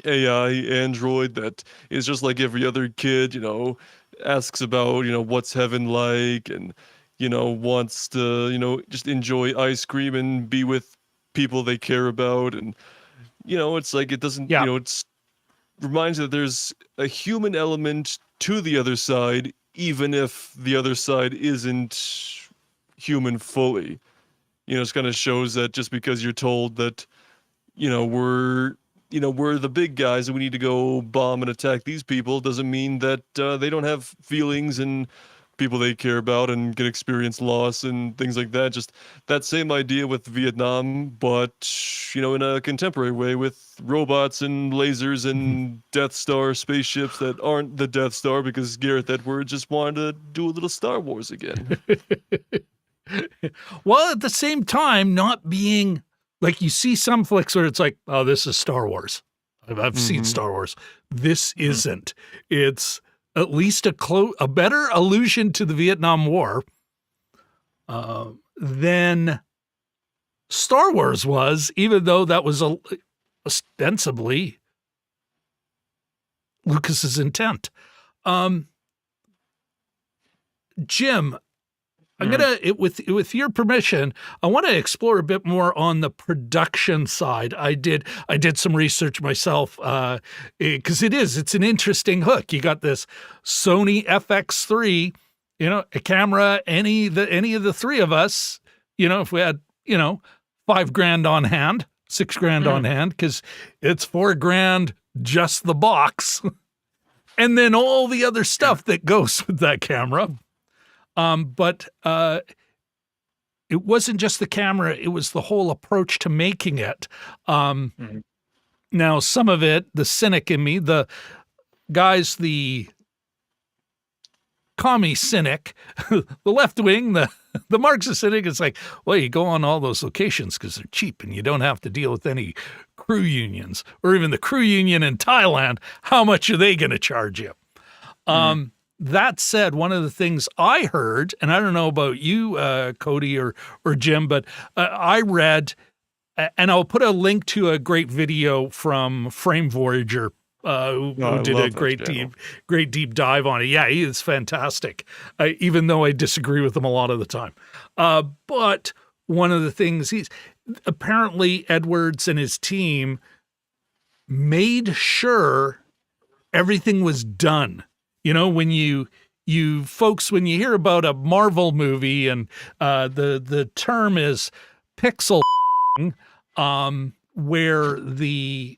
AI android that is just like every other kid, you know, asks about, you know, what's heaven like, and, you know, wants to, you know, just enjoy ice cream and be with people they care about. And, you know, it's like, it doesn't, you know, it's reminds you that there's a human element to the other side, even if the other side isn't human fully. You know, it kind of shows that just because you're told that, you know, we're the big guys and we need to go bomb and attack these people, doesn't mean that they don't have feelings and people they care about and can experience loss and things like that. Just that same idea with Vietnam, but, you know, in a contemporary way with robots and lasers and Death Star spaceships that aren't the Death Star, because Gareth Edwards just wanted to do a little Star Wars again. Well, at the same time, not being like, you see some flicks where it's like, oh, this is Star Wars. I've seen Star Wars. This isn't. It's at least a better allusion to the Vietnam War than Star Wars was, even though that was ostensibly Lucas's intent. Jim, I'm gonna, with your permission, I want to explore a bit more on the production side. I did some research myself, because it's an interesting hook. You got this Sony FX3, you know, a camera. Any of the three of us, you know, if we had, you know, $5,000 on hand, $6,000 on hand, because it's $4,000 just the box, and then all the other stuff that goes with that camera. But it wasn't just the camera, it was the whole approach to making it. Mhm. Now, some of it, the cynic in me, the commie cynic, the left wing, the Marxist cynic, it's like, well, you go on all those locations because they're cheap and you don't have to deal with any crew unions or even the crew union in Thailand. How much are they going to charge you? That said, one of the things I heard, and I don't know about you, Cody or Jim, but I read, and I'll put a link to a great video from Frame Voyager, who I did a love that great channel. deep dive on it. Yeah, he is fantastic, even though I disagree with him a lot of the time. But one of the things apparently Edwards and his team made sure everything was done. You know, when you folks, when you hear about a Marvel movie and the term is pixel, where the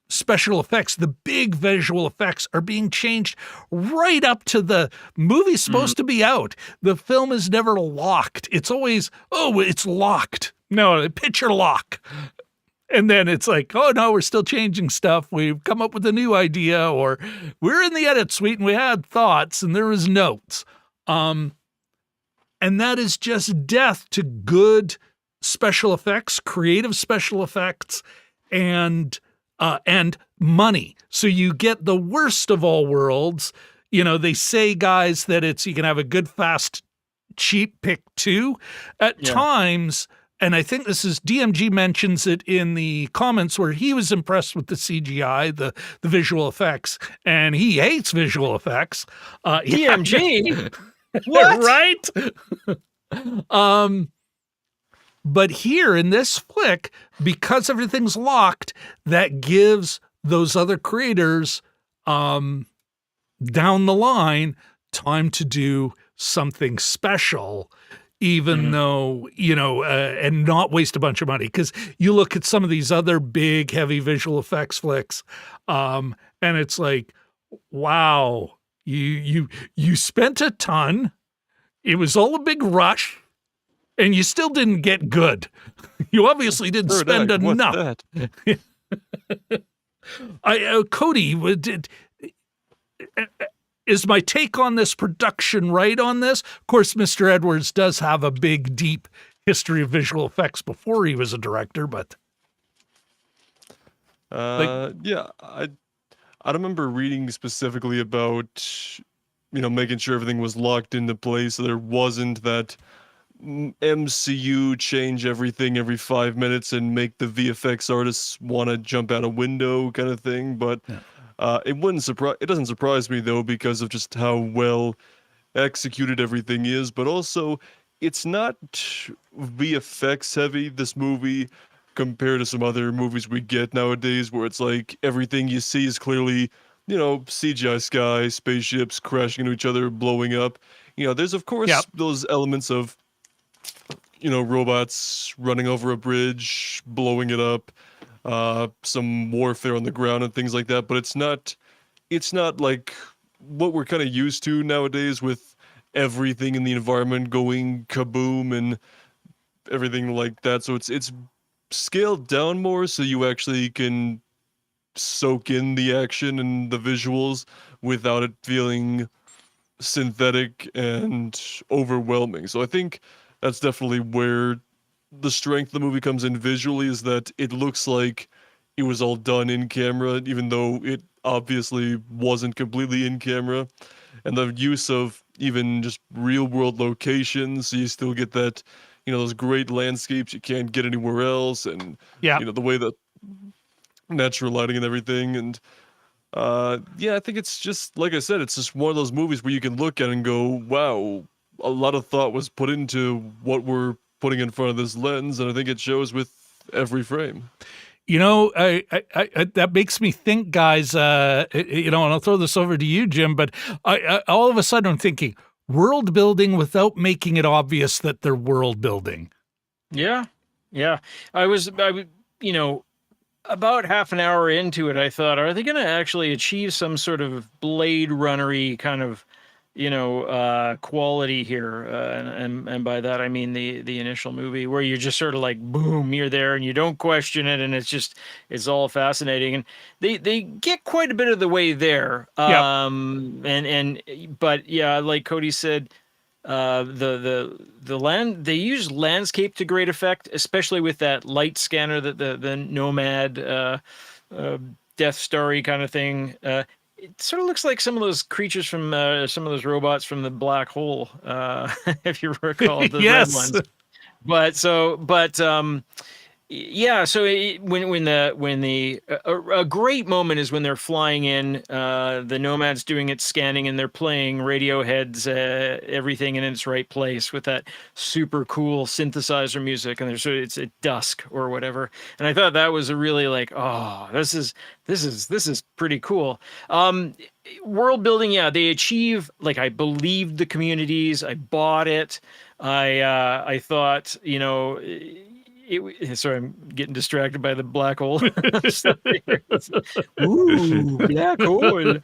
special effects, the big visual effects are being changed right up to the movie's supposed to be out. The film is never locked. It's always, oh, it's locked. No, picture lock. And then it's like, oh, no, we're still changing stuff. We've come up with a new idea, or we're in the edit suite and we had thoughts and there was notes. And that is just death to good special effects, creative special effects, and money. So you get the worst of all worlds. You know, they say, guys, that you can have a good, fast, cheap pick too. At times, and I think this is DMG mentions it in the comments where he was impressed with the CGI, the visual effects, and he hates visual effects. DMG? What? Right? But here in this flick, because everything's locked, that gives those other creators down the line time to do something special, even though, you know, and not waste a bunch of money. Because you look at some of these other big, heavy visual effects flicks, and it's like, wow, you spent a ton. It was all a big rush. And you still didn't get good. You obviously didn't spend enough. Cody, is my take on this production right on this? Of course, Mr. Edwards does have a big, deep history of visual effects before he was a director, but yeah, I remember reading specifically about, you know, making sure everything was locked into place, so there wasn't that MCU change everything every 5 minutes and make the VFX artists want to jump out a window kind of thing. But it doesn't surprise me though, because of just how well executed everything is. But also, it's not VFX heavy, this movie, compared to some other movies we get nowadays, where it's like everything you see is clearly, you know, CGI sky, spaceships crashing into each other, blowing up. You know, there's of course those elements of, you know, robots running over a bridge, blowing it up, some warfare on the ground and things like that. But it's not like what we're kind of used to nowadays, with everything in the environment going kaboom and everything like that. So it's scaled down more, so you actually can soak in the action and the visuals without it feeling synthetic and overwhelming. So I think that's definitely where the strength of the movie comes in visually, is that it looks like it was all done in camera, even though it obviously wasn't completely in camera. And the use of even just real world locations, so you still get that, you know, those great landscapes you can't get anywhere else, and you know, the way that natural lighting and everything. And yeah, I think it's just, like I said, it's just one of those movies where you can look at it and go, wow, a lot of thought was put into what we're putting in front of this lens, and I think it shows with every frame. You know, I that makes me think, guys, you know, and I'll throw this over to you, Jim, but I all of a sudden I'm thinking world building without making it obvious that they're world building. Yeah. I was, you know, about half an hour into it, I thought, are they going to actually achieve some sort of Blade Runner-y kind of quality here, and by that I mean the initial movie, where you're just sort of like, boom, you're there and you don't question it, and it's all fascinating, and they get quite a bit of the way there. Yep. But yeah, like Cody said, the land, they use landscape to great effect, especially with that light scanner, that the Nomad Death Starry kind of thing. It sort of looks like some of those creatures from some of those robots from the black hole, if you recall the Yes. red ones. But yeah. So a great moment is when they're flying in. The Nomad's doing its scanning, and they're playing Radiohead's "Everything in Its Right Place" with that super cool synthesizer music, and it's at dusk or whatever. And I thought that was a really like, oh, this is pretty cool. World building, yeah, they achieve, like, I believed the communities, I bought it. I thought, sorry, I'm getting distracted by the black hole. Ooh, black hole.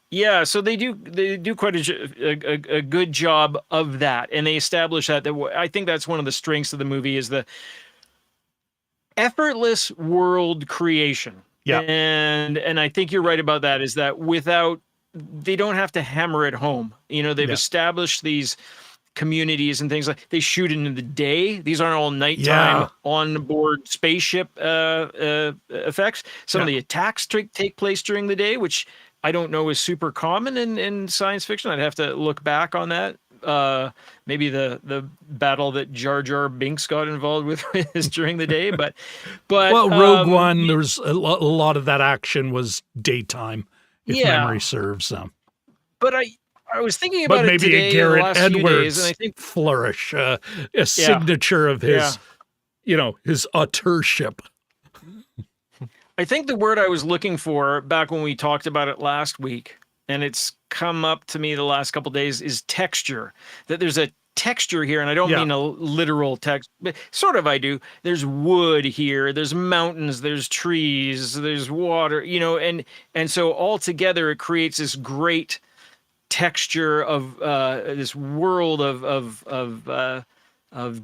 Yeah, so they do quite a good job of that, and they establish that. I think that's one of the strengths of the movie, is the effortless world creation. Yeah. And I think you're right about that, is that they don't have to hammer it home. They've established these communities and things, like they shoot in the day. These aren't all nighttime on board spaceship effects. Some of the attacks take place during the day, which I don't know is super common in science fiction. I'd have to look back on that. Maybe the battle that Jar Jar Binks got involved with is during the day, but Rogue One, there was a lot of that action was daytime, if memory serves. But I was thinking about maybe it today, a Garrett the last few Edwards days, and I think flourish, a signature of his, his auteurship. I think the word I was looking for back when we talked about it last week, and it's come up to me the last couple of days, is texture. That there's a texture here, and I don't mean a literal text, but sort of I do. There's wood here, there's mountains, there's trees, there's water, and so all together it creates this great texture of this world of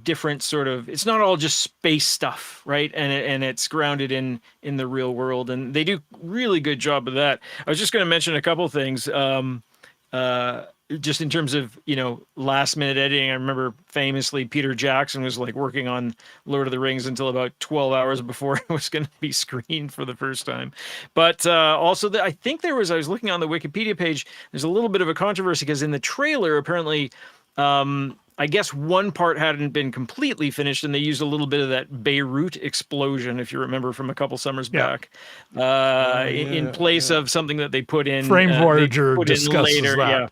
different sort of, it's not all just space stuff, right? And it's grounded in the real world, and they do really good job of that. I was just going to mention a couple things, just in terms of last minute editing. I remember famously Peter Jackson was like working on Lord of the Rings until about 12 hours before it was going to be screened for the first time. But also I think I was looking on the Wikipedia page, there's a little bit of a controversy, because in the trailer apparently I guess one part hadn't been completely finished, and they used a little bit of that Beirut explosion, if you remember, from a couple summers back, in place of something that they put in. Frame Voyager discusses that.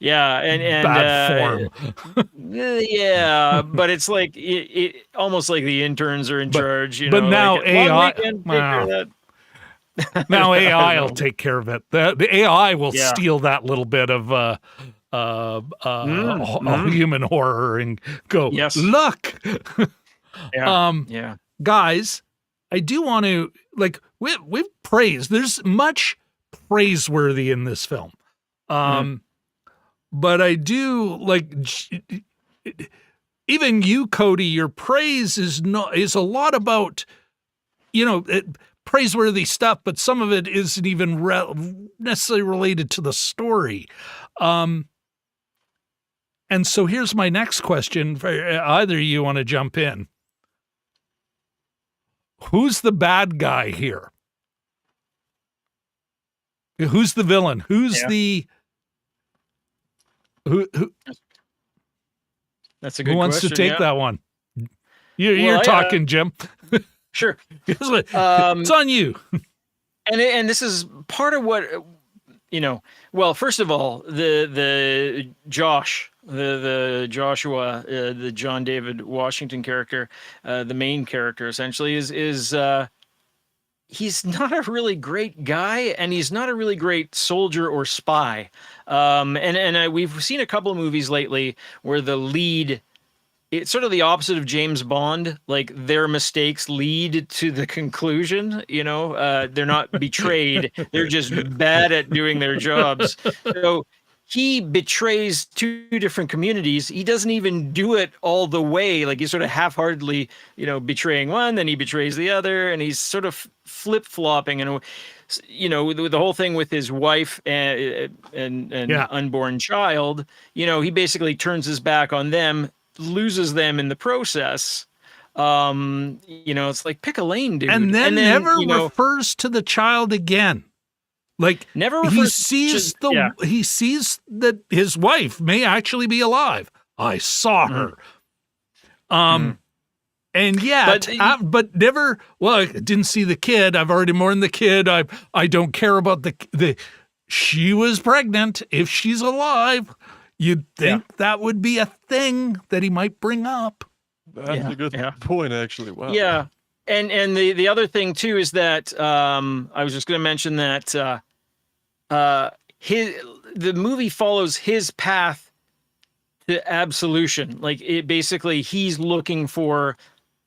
Yeah, and bad form. Yeah, but it's like it almost like the interns are in charge. But now like, AI. Now AI will take care of it. The AI will steal that little bit of human horror and go, look. Guys, I do want to, like, we've praised. There's much praiseworthy in this film. But I do like, even you, Cody, your praise is a lot about, praiseworthy stuff, but some of it isn't even necessarily related to the story. And so here's my next question for either of you want to jump in. Who's the bad guy here? Who's the villain? Who's the who? That's a good question. Who wants to take that one? You're talking, Jim. Sure. It's on you. And this is part of what, well, first of all, the Joshua, the John David Washington character, the main character essentially is he's not a really great guy, and he's not a really great soldier or spy. And we've seen a couple of movies lately where the lead it's sort of the opposite of James Bond. Like their mistakes lead to the conclusion. You know, they're not betrayed; they're just bad at doing their jobs. So he betrays two different communities. He doesn't even do it all the way. Like he's sort of half-heartedly, you know, betraying one, then he betrays the other, and he's sort of flip-flopping. And you know, the whole thing with his wife and unborn child, you know, he basically turns his back on them, loses them in the process. You know, it's like pick a lane, dude. And then never refers to the child again. Like never he sees he sees that his wife may actually be alive. I saw her. And yet, but never. Well, I didn't see the kid. I've already mourned the kid. I don't care about the. She was pregnant. If she's alive, you'd think that would be a thing that he might bring up. That's a good point, actually. Wow. Yeah, and the other thing too is that I was just going to mention that the movie follows his path to absolution. Like it basically, he's looking for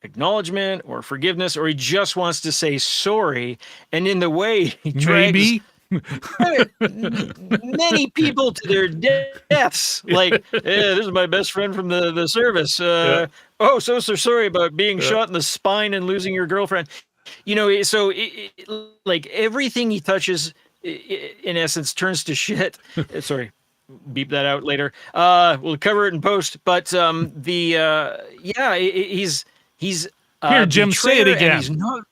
acknowledgement or forgiveness, or he just wants to say sorry. And in the way he drags many people to their deaths. Like, this is my best friend from the service. Oh, so sorry about being shot in the spine and losing your girlfriend. You know, so like everything he touches, in essence, turns to shit. Sorry, beep that out later. We'll cover it in post. But he's here, Jim. Say it again. He's not.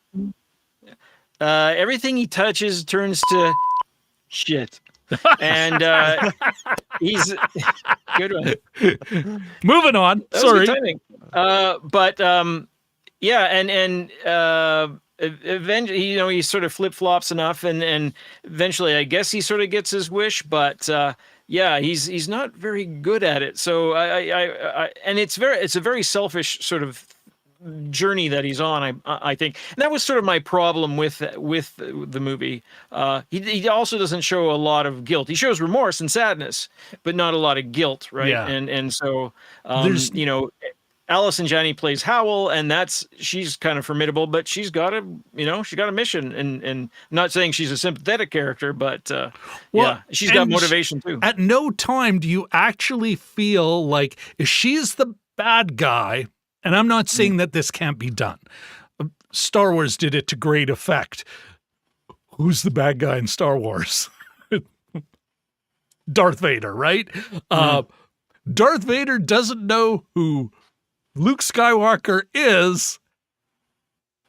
Everything he touches turns to shit, and he's good one. Moving on. That Sorry. was good timing. Eventually, you know, he sort of flip flops enough, and eventually, I guess he sort of gets his wish, but. He's not very good at it. So and it's a very selfish sort of journey that he's on. I think, and that was sort of my problem with the movie. He also doesn't show a lot of guilt. He shows remorse and sadness, but not a lot of guilt, right? Yeah. And so you know, Allison Janney plays Howl, and she's kind of formidable, but she's got a mission, and not saying she's a sympathetic character, but she's got motivation too. At no time do you actually feel like if she's the bad guy, and I'm not saying that this can't be done. Star Wars did it to great effect. Who's the bad guy in Star Wars? Darth Vader, right? Darth Vader doesn't know who Luke Skywalker is.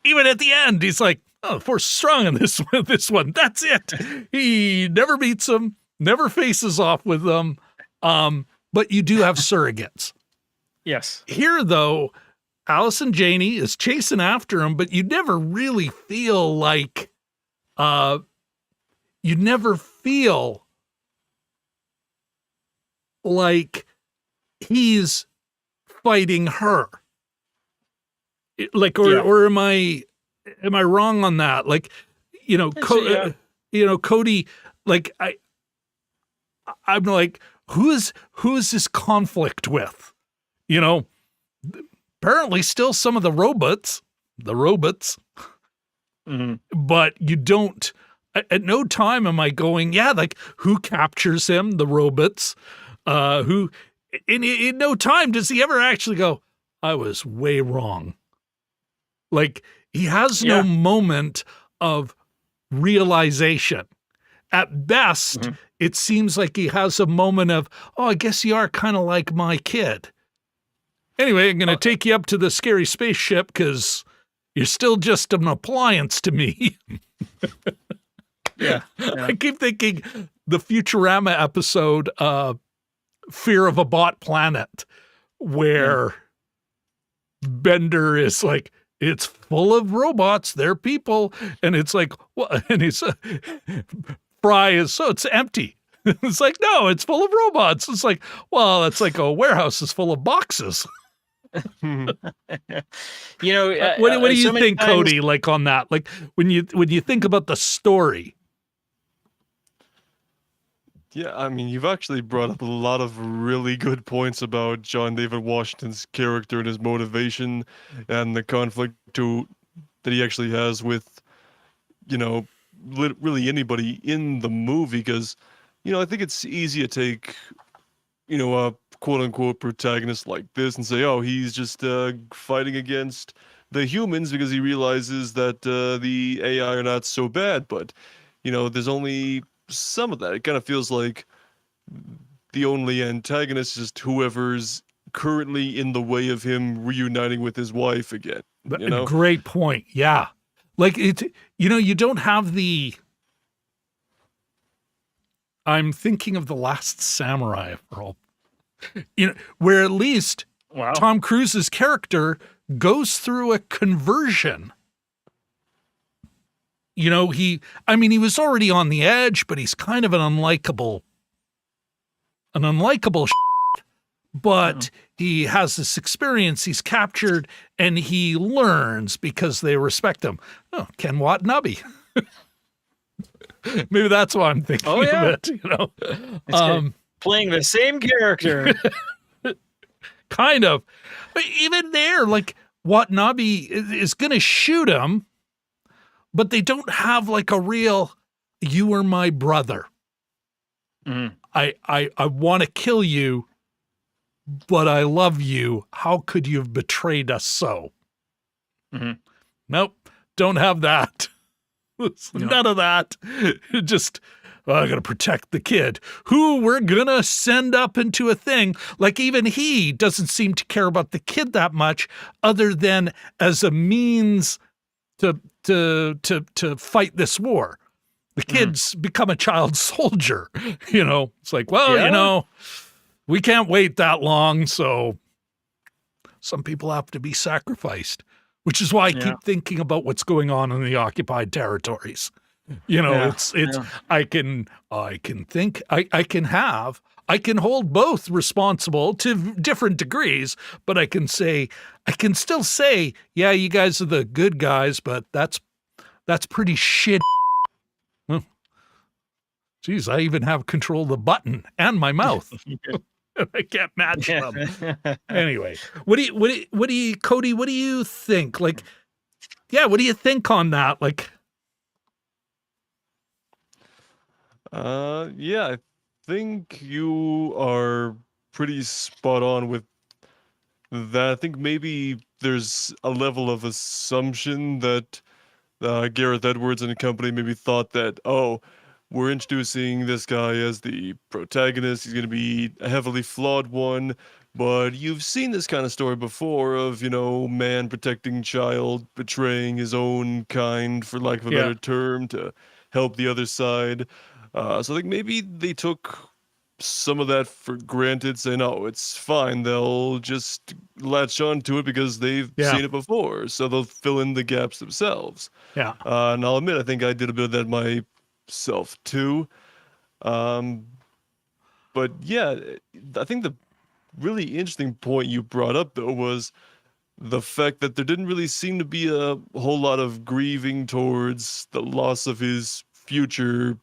Even at the end, he's like, "Oh, the Force is strong in this one. That's it." He never meets him, never faces off with them. But you do have surrogates. Yes. Here, though, Allison Janney is chasing after him, but you never really feel like, he's fighting her. Like, or am I wrong on that? Like, you know, Cody, like I'm like, who is this conflict with? You know, apparently still some of the robots, but you don't, at no time am I going, like who captures him? The robots, who in no time does he ever actually go, I was way wrong. Like he has no moment of realization. At best, it seems like he has a moment of, oh, I guess you are kind of like my kid. Anyway, I'm going to take you up to the scary spaceship because you're still just an appliance to me. I keep thinking the Futurama episode, Fear of a Bot Planet, where Bender is like, it's full of robots, they're people. And it's like, what? And he's, Fry is, so it's empty. It's like, no, it's full of robots. It's like, well, it's like a warehouse is full of boxes. You know, what do you think, Cody, like on that? Like when you think about the story? Yeah, I mean, you've actually brought up a lot of really good points about John David Washington's character and his motivation and the conflict that he actually has with, you know, really anybody in the movie. Because, I think it's easy to take, a quote unquote protagonist like this and say, oh, he's just fighting against the humans because he realizes that the AI are not so bad. But, there's only some of that. It kind of feels like the only antagonist is just whoever's currently in the way of him reuniting with his wife again. You know? Great point. Yeah. Like you don't have I'm thinking of The Last Samurai for all, where at least Wow. Tom Cruise's character goes through a conversion. He was already on the edge, but he's kind of an unlikable but he has this experience, he's captured, and he learns because they respect him. Oh, Ken Watanabe. Maybe that's why I'm thinking Oh, yeah. of it, It's good. Playing the same character. kind of. But even there, like, Watanabe is going to shoot him, but they don't have like a real, you are my brother. Mhm. I want to kill you, but I love you. How could you have betrayed us so? Mhm. Nope, don't have that. None of that. Just, I got to protect the kid who we're going to send up into a thing. Like, even he doesn't seem to care about the kid that much, other than as a means to fight this war. The kid's become a child soldier. It's like, well, Yeah. we can't wait that long, so some people have to be sacrificed, which is why I keep thinking about what's going on in the occupied territories. Yeah. It's I can think I can hold both responsible to different degrees, but I can still say, yeah, you guys are the good guys, but that's pretty shit. Geez, I even have control of the button and my mouth. I can't match them. Anyway, what do you, Cody, what do you think? Like, yeah, what do you think on that? Like, Yeah, I think you are pretty spot on with that. I think maybe there's a level of assumption that Gareth Edwards and company maybe thought that, oh, we're introducing this guy as the protagonist. He's going to be a heavily flawed one. But you've seen this kind of story before of, man protecting child, betraying his own kind, for lack of a Yeah. better term, to help the other side. So I think maybe they took some of that for granted, saying, oh, it's fine. They'll just latch on to it because they've Yeah. seen it before. So they'll fill in the gaps themselves. yeah, And I'll admit, I think I did a bit of that myself too. But yeah, I think the really interesting point you brought up, though, was the fact that there didn't really seem to be a whole lot of grieving towards the loss of his future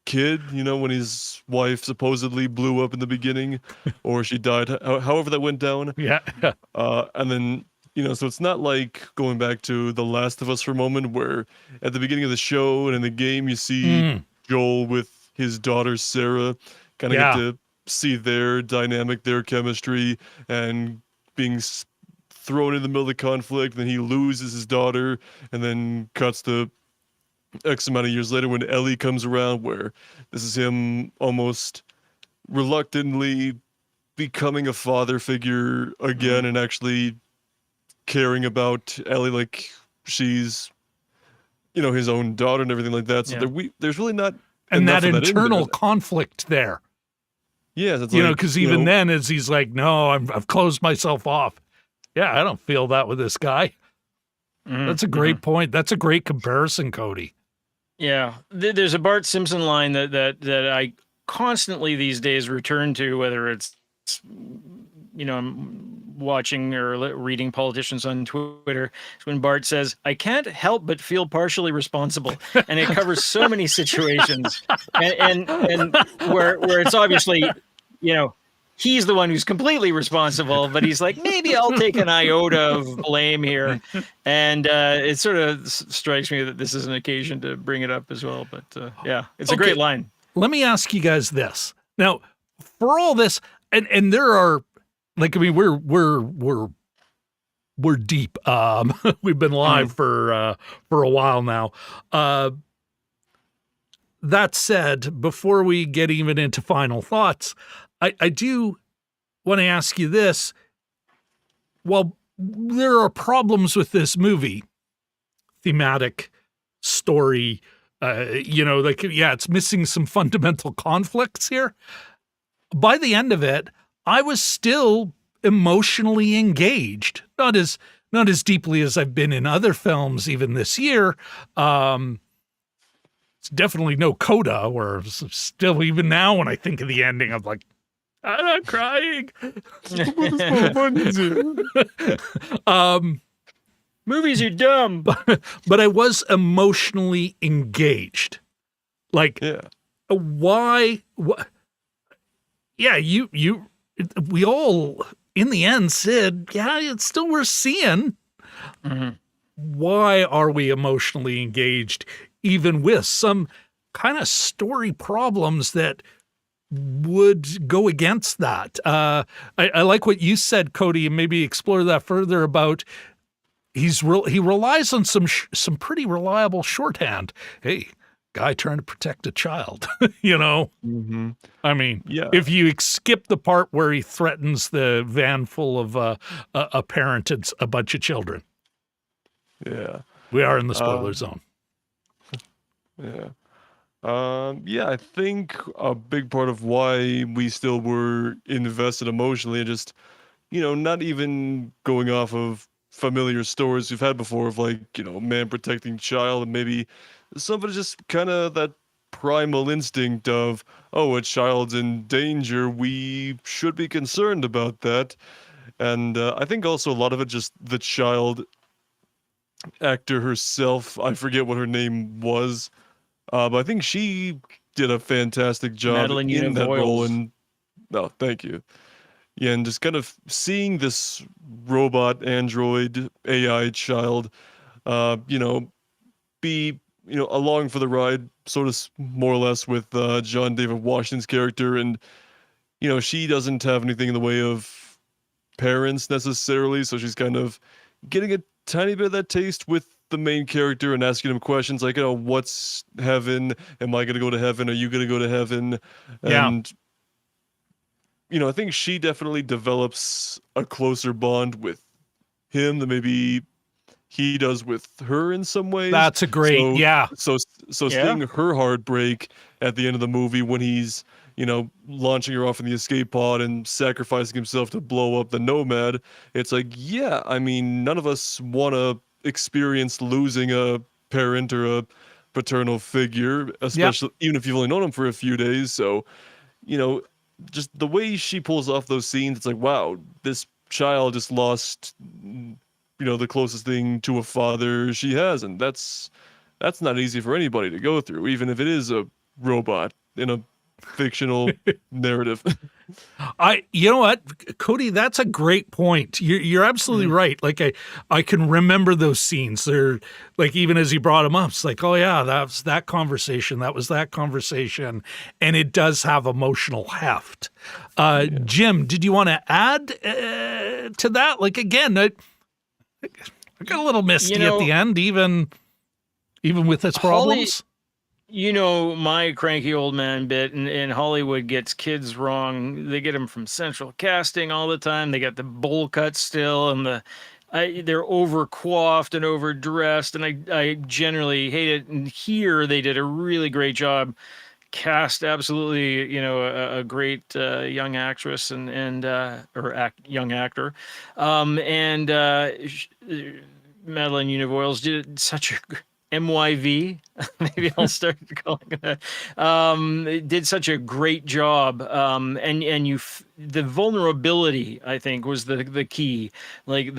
kid, when his wife supposedly blew up in the beginning or she died, however that went down. yeah, And then, so it's not like going back to The Last of Us for a moment where at the beginning of the show and in the game, you see Joel with his daughter, Sarah, kind of Yeah. get to see their dynamic, their chemistry, and being thrown in the middle of the conflict. Then he loses his daughter and then cuts to X amount of years later when Ellie comes around, where this is him almost reluctantly becoming a father figure again and actually caring about Ellie like she's, his own daughter and everything like that. So Yeah. there's really not and enough that of in there. internal conflict there, Yeah, that's because even then, as he's like, no, I've closed myself off. Yeah, I don't feel that with this guy. Mhm. That's a great point. That's a great comparison, Cody. Yeah, there's a Bart Simpson line that I constantly these days return to, whether it's watching or reading politicians on Twitter is when Bart says, "I can't help but feel partially responsible," and it covers so many situations, and where it's obviously, you know, he's the one who's completely responsible, but he's like, maybe I'll take an iota of blame here, and it sort of strikes me that this is an occasion to bring it up as well. But yeah, it's a great line. Let me ask you guys this now. For all this, and there are, like, I mean, we're deep. We've been live for a while now. That said, before we get even into final thoughts, I do want to ask you this. Well, there are problems with this movie, thematic, story, like, yeah, it's missing some fundamental conflicts here. By the end of it, I was still emotionally engaged, not as deeply as I've been in other films, even this year. It's definitely no Coda, where still, even now, when I think of the ending, I'm like, I'm not crying. Movies are dumb. But I was emotionally engaged. Like, why? Yeah, we all, in the end, said, yeah, it's still worth seeing. Mm-hmm. Why are we emotionally engaged, even with some kind of story problems that would go against that? I like what you said, Cody, and maybe explore that further about he relies on some pretty reliable shorthand. Hey, guy trying to protect a child, Mm-hmm. I mean, if you skip the part where he threatens the van full of a parent and a bunch of children. Yeah. We are in the spoiler zone. Yeah. I think a big part of why we still were invested emotionally and just, not even going off of familiar stories we've had before of, like, man protecting child, and maybe somebody just kind of that primal instinct of, oh, a child's in danger, we should be concerned about that. And I think also a lot of it just the child actor herself, I forget what her name was, but I think she did a fantastic job in that role. And thank you. Yeah, and just kind of seeing this robot, android, AI child, be, along for the ride, sort of more or less with John David Washington's character. And, she doesn't have anything in the way of parents necessarily, so she's kind of getting a tiny bit of that taste with the main character and asking him questions like, what's heaven? Am I going to go to heaven? Are you going to go to heaven? And, I think she definitely develops a closer bond with him than maybe he does with her in some ways. That's a great, So seeing her heartbreak at the end of the movie when he's, launching her off in the escape pod and sacrificing himself to blow up the Nomad, it's like, I mean, none of us want to experience losing a parent or a paternal figure, especially even if you've only known him for a few days. So, just the way she pulls off those scenes, it's like, wow, this child just lost, the closest thing to a father she has, and that's not easy for anybody to go through, even if it is a robot in a fictional narrative. You know what, Cody, that's a great point. You're absolutely right. Like, I can remember those scenes. They're like, even as you brought them up, it's like, oh yeah, that was that conversation. And it does have emotional heft. Jim, did you want to add to that? Like, again, I got a little misty at the end, even with its problems. My cranky old man bit in Hollywood gets kids wrong. They get them from Central Casting all the time. They got the bowl cut still, and they're over coiffed and overdressed, and I generally hate it. And here they did a really great job. Cast absolutely, a great young actress and young actor, and Madeleine Univoyles did such a MYV. Maybe I'll start calling it that. It did such a great job. And the vulnerability, I think, was the key. Like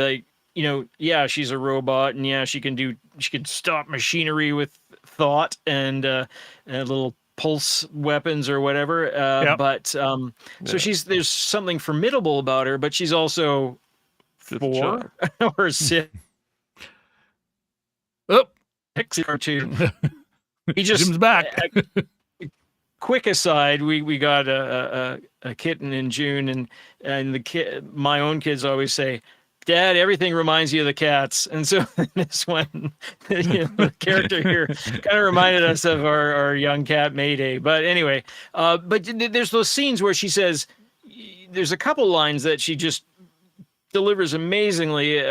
yeah, she's a robot, and yeah, she can stop machinery with thought and little pulse weapons or whatever. Yep. But so there's something formidable about her, but she's also Just 4 or 6 Oh, or 2. He just Jim's back. quick aside, we got a kitten in June, and my own kids always say, Dad, everything reminds you of the cats. And so this one, the character here kind of reminded us of our young cat Mayday. But anyway, but there's those scenes where she says, there's a couple lines that she just delivers amazingly.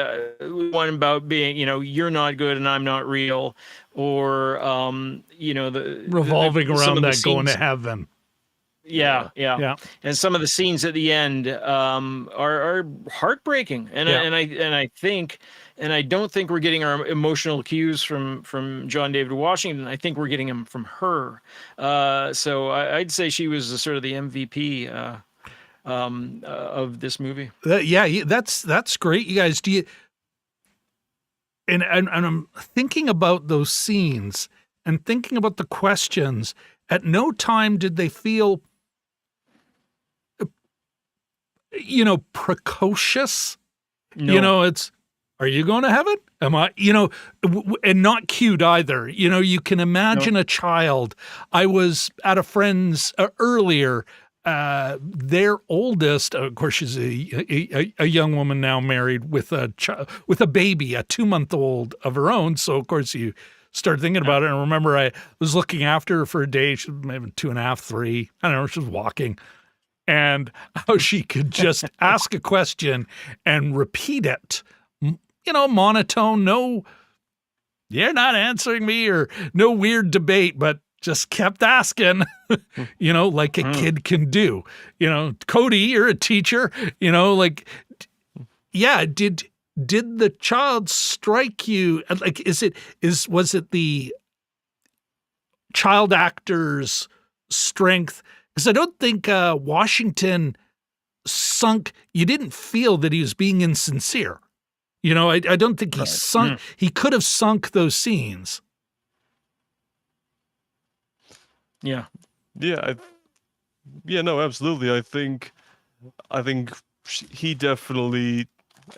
One about being, you're not good and I'm not real, or the Revolving some around of the that going to scenes- heaven. Yeah. Yeah. And some of the scenes at the end are heartbreaking, and I think, and I don't think we're getting our emotional cues from John David Washington. I think we're getting them from her. So I'd say she was sort of the MVP of this movie. That's great, you guys. Do you? And I'm thinking about those scenes and thinking about the questions. At no time did they feel, precocious. No. It's, are you going to heaven? Am I, and not cute either. You can imagine a child. I was at a friend's earlier. Their oldest, of course, she's a young woman now, married with a baby, a 2-month-old of her own. So of course you start thinking about it. And I remember I was looking after her for a day. She was maybe 2.5, 3. I don't know. She was walking, and how she could just ask a question and repeat it, monotone. No, you're not answering me, or no weird debate, but just kept asking, like a kid can do. Cody, you're a teacher, did the child strike you? Like, was it the child actor's strength? Because I don't think Washington sunk. You didn't feel that he was being insincere. I don't think he sunk. He could have sunk those scenes. Yeah. Yeah. No, absolutely. I think he definitely,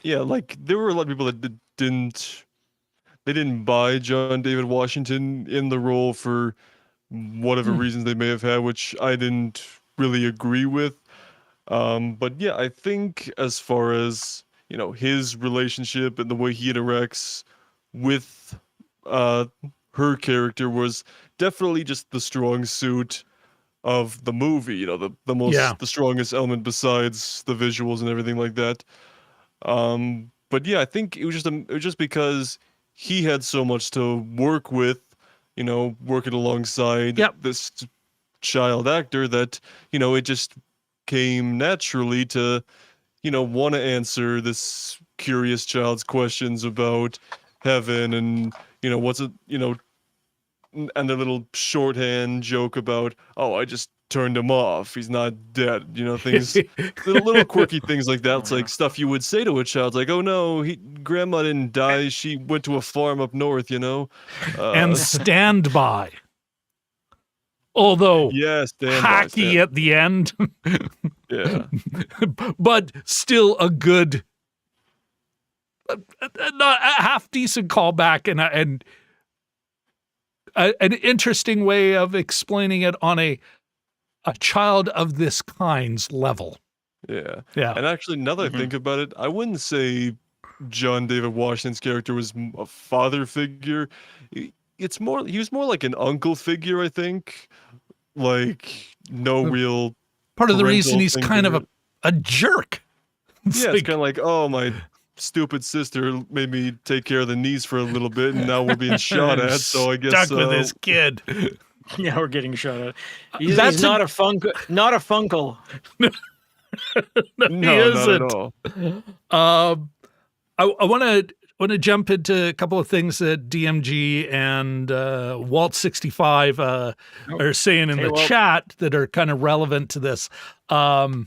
like there were a lot of people that didn't buy John David Washington in the role for whatever reasons they may have had, which I didn't really agree with. But yeah, I think as far as, his relationship and the way he interacts with her character was definitely just the strong suit of the movie, the strongest element besides the visuals and everything like that. But yeah, I think it was just because he had so much to work with, working alongside this child actor that, it just came naturally to, want to answer this curious child's questions about heaven and, what's it, and the little shorthand joke about, oh, I just turned him off. He's not dead. Things, little quirky things like that. It's like stuff you would say to a child, like, oh no, grandma didn't die. She went to a farm up north, and Stand By. Although hacky at the end. Yeah. But still a good, not a half decent callback and an interesting way of explaining it on a child of this kind's level. Yeah. Yeah. And actually, now that I think about it, I wouldn't say John David Washington's character was a father figure. He was more like an uncle figure, I think. Like, no real part of the reason he's parental kind thing of a jerk. It's kind of like, oh, my stupid sister made me take care of the niece for a little bit, and now we're being shot at. So I guess stuck with this kid. Yeah, we're getting shot at. He's not a funkle. No, not at all. I want to want to jump into a couple of things that DMG and Walt65 are saying in Hey, the Walt. chat that are kind of relevant to this. Walt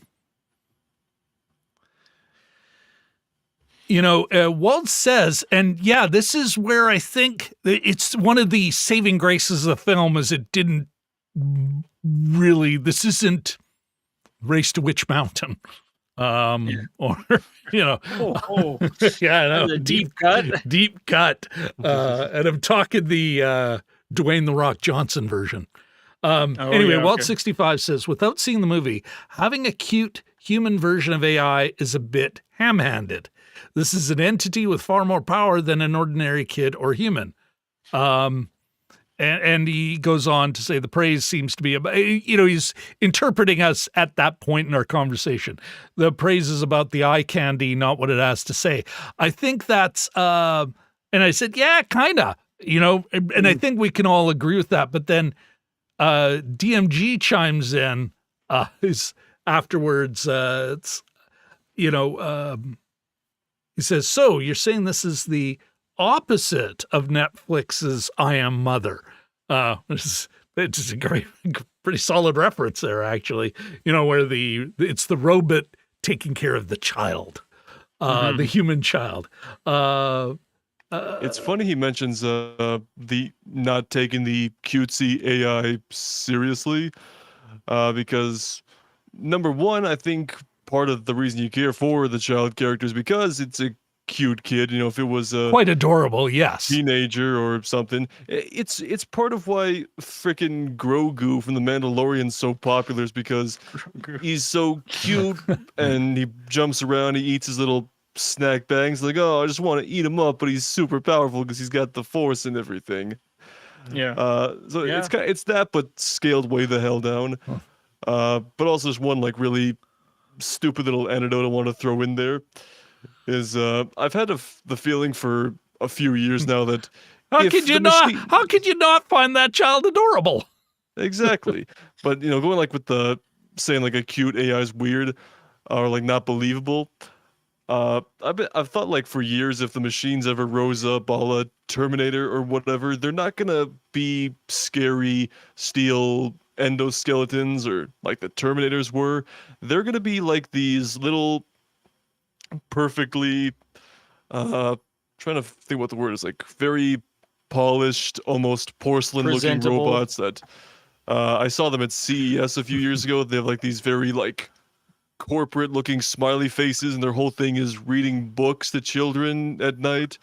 says, and yeah, this is where I think it's one of the saving graces of the film is it didn't really, this isn't Race to Witch Mountain. Or, Oh, yeah, I know. a deep cut. Deep cut. And I'm talking the Dwayne The Rock Johnson version. Anyway, yeah, Walt okay. 65 says, without seeing the movie, having a cute human version of AI is a bit ham-handed. This is an entity with far more power than an ordinary kid or human. And he goes on to say the praise seems to be about, he's interpreting us at that point in our conversation. The praise is about the eye candy, not what it has to say. I think that's, and I said, yeah, kind of, and I think we can all agree with that. But then DMG chimes in afterwards. He says, so you're saying this is the opposite of Netflix's I Am Mother. It's a great, pretty solid reference there, actually. Where it's the robot taking care of the child, the human child. It's funny he mentions the not taking the cutesy AI seriously, because number one, I think part of the reason you care for the child character is because it's a cute kid. If it was a Quite adorable, yes. teenager or something, it's part of why frickin' Grogu from The Mandalorian's so popular is because he's so cute and he jumps around, he eats his little snack bags like, oh, I just want to eat him up, but he's super powerful because he's got the Force and everything. Yeah. So Yeah. it's that, but scaled way the hell down. But also there's one like really stupid little anecdote I want to throw in there is I've had the feeling for a few years now that How could you not find that child adorable? Exactly. But going like with the saying like a cute AI is weird or like not believable. I've thought like for years if the machines ever rose up a la Terminator or whatever, they're not gonna be scary steel endoskeletons or like the Terminators were. They're gonna be like these little perfectly trying to think what the word is, like very polished, almost porcelain looking Presentable. robots that I saw them at CES a few years ago. They have like these very like corporate looking smiley faces and their whole thing is reading books to children at night.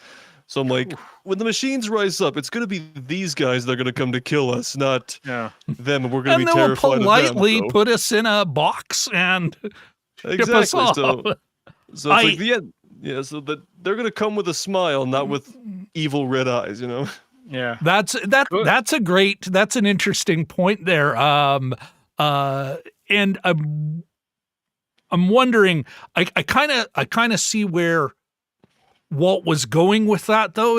So I'm like, when the machines rise up, it's going to be these guys that are going to come to kill us, not Yeah. them. And we're going And to they be will terrified politely of them. put us in a box and ship us Exactly. off. So it's like the end. Yeah, so that they're going to come with a smile, not with evil red eyes, Yeah. That's an interesting point there. And I'm wondering, I kind of see where Walt was going with that, though.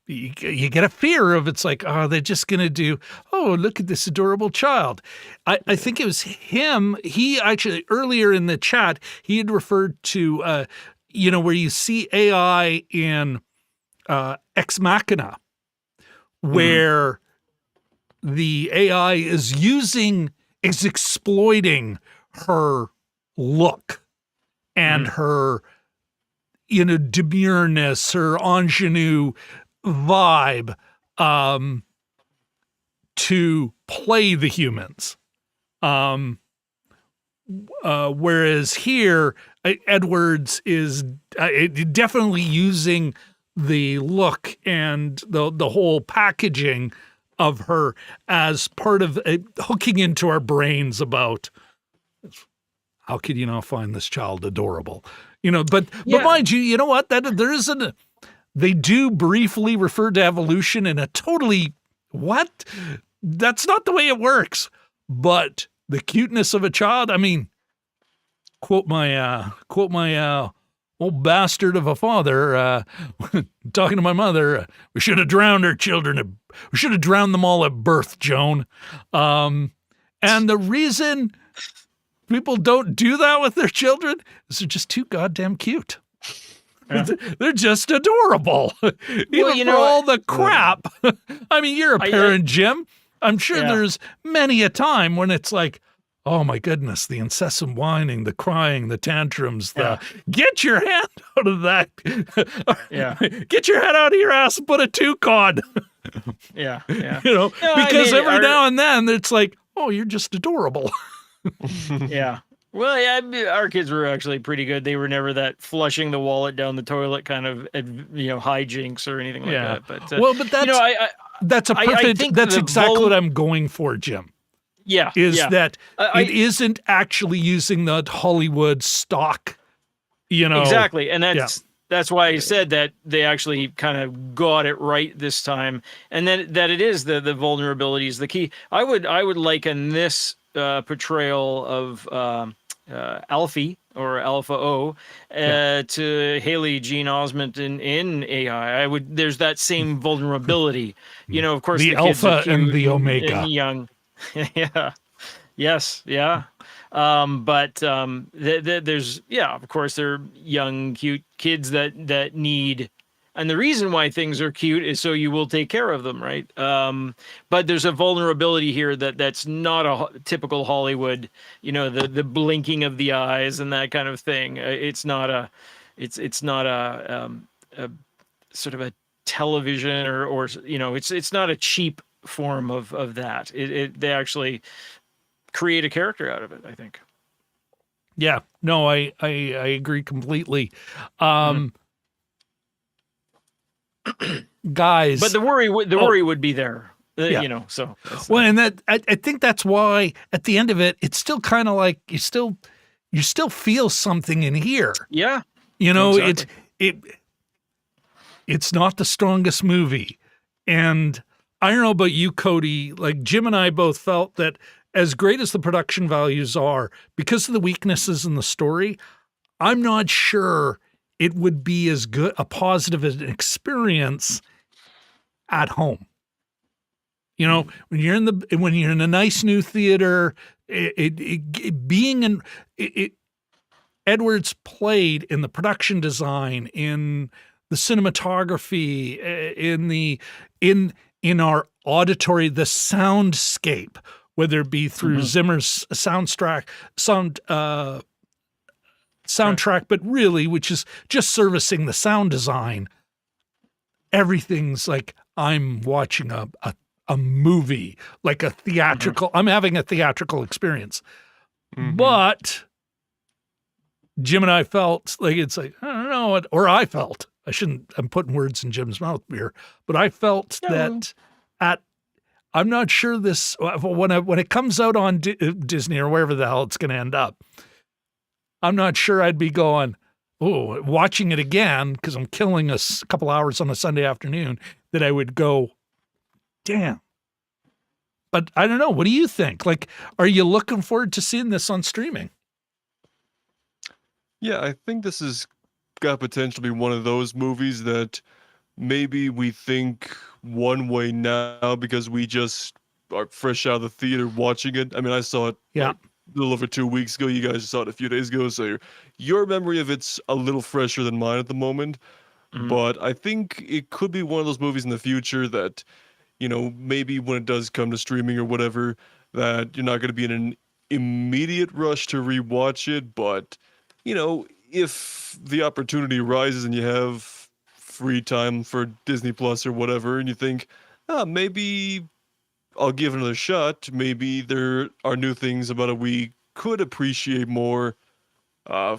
You get a fear of it's like, oh, they're just gonna do. Oh, look at this adorable child. I think it was him. He actually earlier in the chat he had referred to where you see AI in Ex Machina, where the AI is exploiting her look and her, demureness, her ingenue vibe, to play the humans. Whereas here, Edwards is definitely using the look and the whole packaging of her as part of hooking into our brains about how could you not find this child adorable? But mind you, you know what? That there isn't. They do briefly refer to evolution in a totally what? That's not the way it works. But the cuteness of a child. I mean, quote my old bastard of a father, talking to my mother, we should have drowned our children. We should have drowned them all at birth, Joan. And the reason people don't do that with their children is they're just too goddamn cute. Yeah. They're just adorable. Even you for know, all the crap. I mean, you're a I- parent, Jim. I'm sure Yeah. there's many a time when it's like, oh my goodness, the incessant whining, the crying, the tantrums, the get your hand out of that. Yeah. Get your head out of your ass and put a toque on. Yeah. Yeah. You know, No, I because mean, every now and then it's like, oh, you're just adorable. Yeah. Well, yeah, our kids were actually pretty good. They were never that flushing the wallet down the toilet kind of, hijinks or anything like Yeah. that. But Well, but that's that's a I perfect. think That's the exactly what I'm going for, Jim. Is yeah. that I- it isn't actually using the Hollywood stock, Exactly, and that's why I said that they actually kind of got it right this time, and then that it is the vulnerability is the key. I would liken this portrayal of Alfie or Alpha O to Haley Jean Osment in AI. There's that same vulnerability, of course The kids are alpha and cute the omega. and young. Yeah. Yes. Yeah. There's of course there are young cute kids that need, and the reason why things are cute is so you will take care of them, right? But there's a vulnerability here that's not a typical Hollywood, the blinking of the eyes and that kind of thing. It's not a sort of a television or it's not a cheap form of that. They actually create a character out of it, I think. Yeah, no, I agree completely. Guys, But the worry would be there, So well, and that I think that's why at the end of it, it's still kind of like you still feel something in here. yeah, Exactly. It's not the strongest movie, and I don't know about you, Cody. Like Jim and I both felt that as great as the production values are, because of the weaknesses in the story, I'm not sure it would be as good a positive an experience at home. When you're in a nice new theater, Edwards played in the production design, in the cinematography, in our auditory, the soundscape, whether it be through Zimmer's soundtrack, but really, which is just servicing the sound design. Everything's like I'm watching a movie, like a theatrical. I'm having a theatrical experience, but Jim and I felt like it's like I don't know what, or I felt I shouldn't. I'm putting words in Jim's mouth here, but I felt that I'm not sure this when it comes out on Disney or wherever the hell it's going to end up. I'm not sure I'd be going, watching it again because I'm killing a couple hours on a Sunday afternoon. That I would go, damn. But I don't know. What do you think? Like, are you looking forward to seeing this on streaming? Yeah, I think this has got potential to be one of those movies that maybe we think one way now because we just are fresh out of the theater watching it. I mean, I saw it a little over 2 weeks ago. You guys saw it a few days ago, so your memory of it's a little fresher than mine at the moment. But I think it could be one of those movies in the future that, maybe when it does come to streaming or whatever, that you're not going to be in an immediate rush to rewatch it. But, if the opportunity arises and you have free time for Disney Plus or whatever, and you think, maybe I'll give it another shot. Maybe there are new things about it we could appreciate more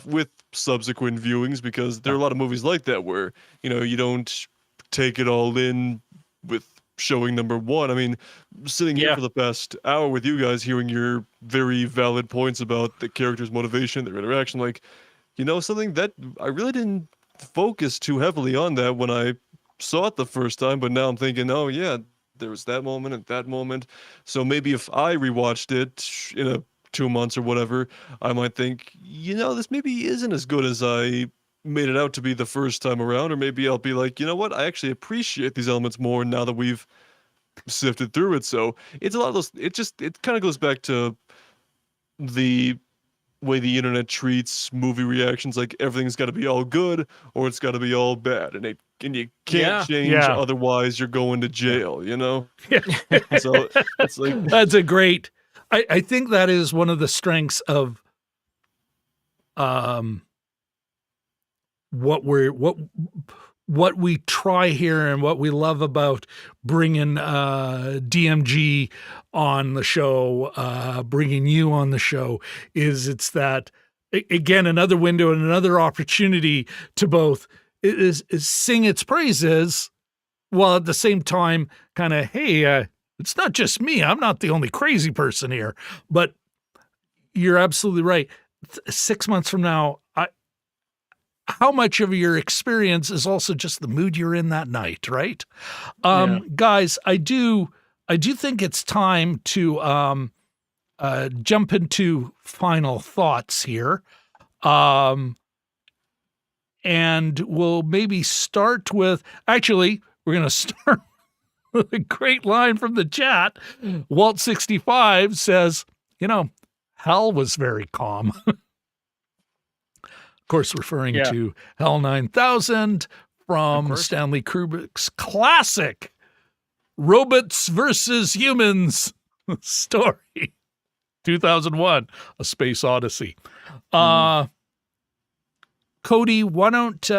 with subsequent viewings, because there are a lot of movies like that where, you don't take it all in with showing number one. I mean, sitting here for the past hour with you guys, hearing your very valid points about the character's motivation, their interaction, like, something that I really didn't focus too heavily on that when I saw it the first time, but now I'm thinking, oh yeah, there was that moment and that moment. So maybe if I rewatched it in 2 months or whatever, I might think, this maybe isn't as good as I made it out to be the first time around. Or maybe I'll be like, you know what, I actually appreciate these elements more now that we've sifted through it. So it's a lot of those, it kind of goes back to the way the internet treats movie reactions, like everything's got to be all good or it's got to be all bad, and you can't Yeah. change, Yeah. otherwise you're going to jail, you know. Yeah. So it's like, That's a great. I think that is one of the strengths of what we try here and what we love about bringing DMG on the show, bringing you on the show, is it's that again another window and another opportunity to both is sing its praises while at the same time kind of, hey, it's not just me. I'm not the only crazy person here. But you're absolutely right. 6 months from now, how much of your experience is also just the mood you're in that night, right? Guys, I do think it's time to jump into final thoughts here. And we'll maybe start with, actually, we're going to start with a great line from the chat. Walt65 says, hell was very calm. Of course, referring to Hell 9000 from Stanley Kubrick's classic Robots versus Humans story, 2001, A Space Odyssey. Cody, why don't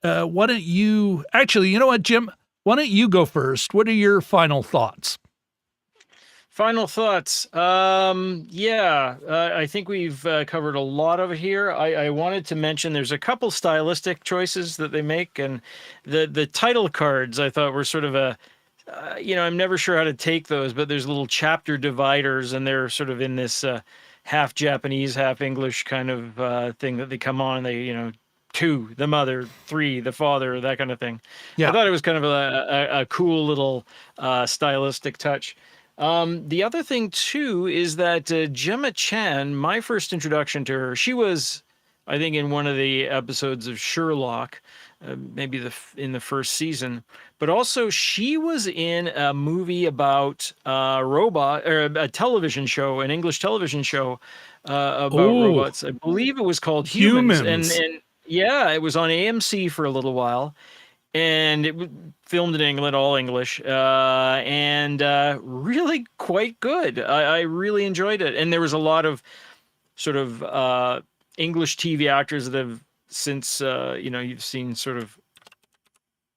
you, actually, you know what, Jim? Why don't you go first? What are your final thoughts? Final thoughts. I think we've covered a lot of it here. I wanted to mention there's a couple stylistic choices that they make, and the title cards I thought were sort of I'm never sure how to take those, but there's little chapter dividers, and they're sort of in this half Japanese, half English kind of thing that they come on. They, 2, the mother, 3, the father, that kind of thing. Yeah. I thought it was kind of a cool little stylistic touch. The other thing, too, is that Gemma Chan, my first introduction to her, she was, I think, in one of the episodes of Sherlock, maybe in the first season, but also she was in a movie about robot, or a television show, an English television show about robots. I believe it was called Humans. And yeah, it was on AMC for a little while. And it was filmed in England, all English, and really quite good. I really enjoyed it. And there was a lot of sort of English TV actors that have since, you've seen sort of,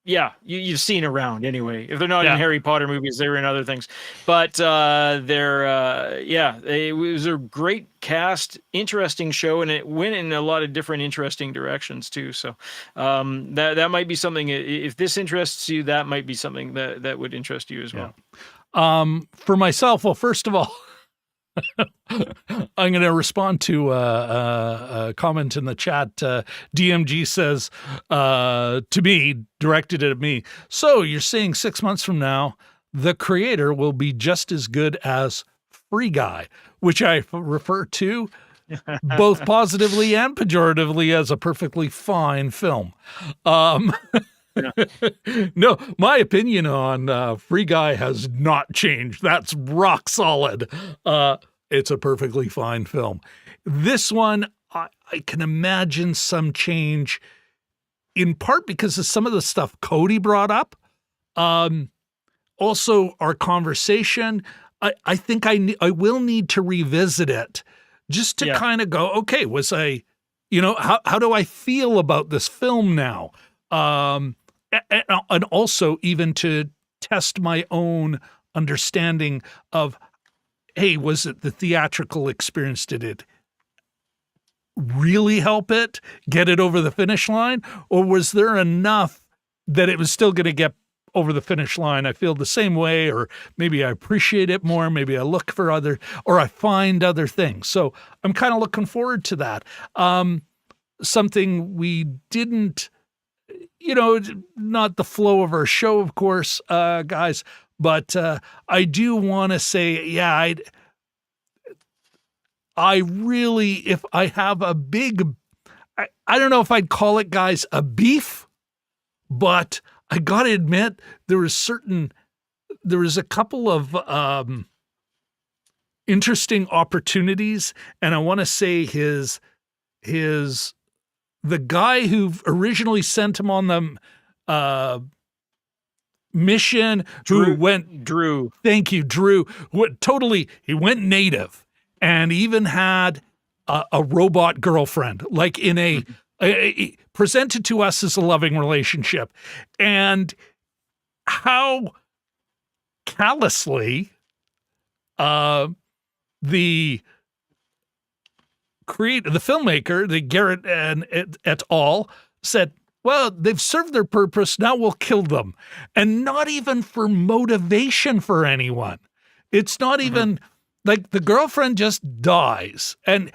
you've seen around anyway. If they're not in Harry Potter movies, they're in other things. But it was a great cast, interesting show, and it went in a lot of different interesting directions too. So that might be something, if this interests you, that might be something that would interest you as well. For myself, well, first of all, I'm going to respond to a comment in the chat. DMG says to me, directed at me, so you're saying 6 months from now, the creator will be just as good as Free Guy, which I refer to both positively and pejoratively as a perfectly fine film. No, my opinion on Free Guy has not changed. That's rock solid. It's a perfectly fine film. This one, I can imagine some change, in part because of some of the stuff Cody brought up. Also, our conversation, I think I will need to revisit it just to kind of go, okay, was I, how do I feel about this film now? And also even to test my own understanding of, hey, was it the theatrical experience? Did it really help it get it over the finish line? Or was there enough that it was still going to get over the finish line? I feel the same way, or maybe I appreciate it more. Maybe I look for or I find other things. So I'm kind of looking forward to that. Something we didn't, not the flow of our show, of course, guys, but I do want to say, I really, if I have a big, I don't know if I'd call it, guys, a beef, but I got to admit there was a couple of interesting opportunities. And I want to say the guy who originally sent him on the mission, who went, Drew. thank you, Drew, he went native and even had a robot girlfriend, like in a presented to us as a loving relationship. And how callously the filmmaker, the Garrett and et al. Said, well, they've served their purpose, now we'll kill them. And not even for motivation for anyone. It's not even like the girlfriend just dies. And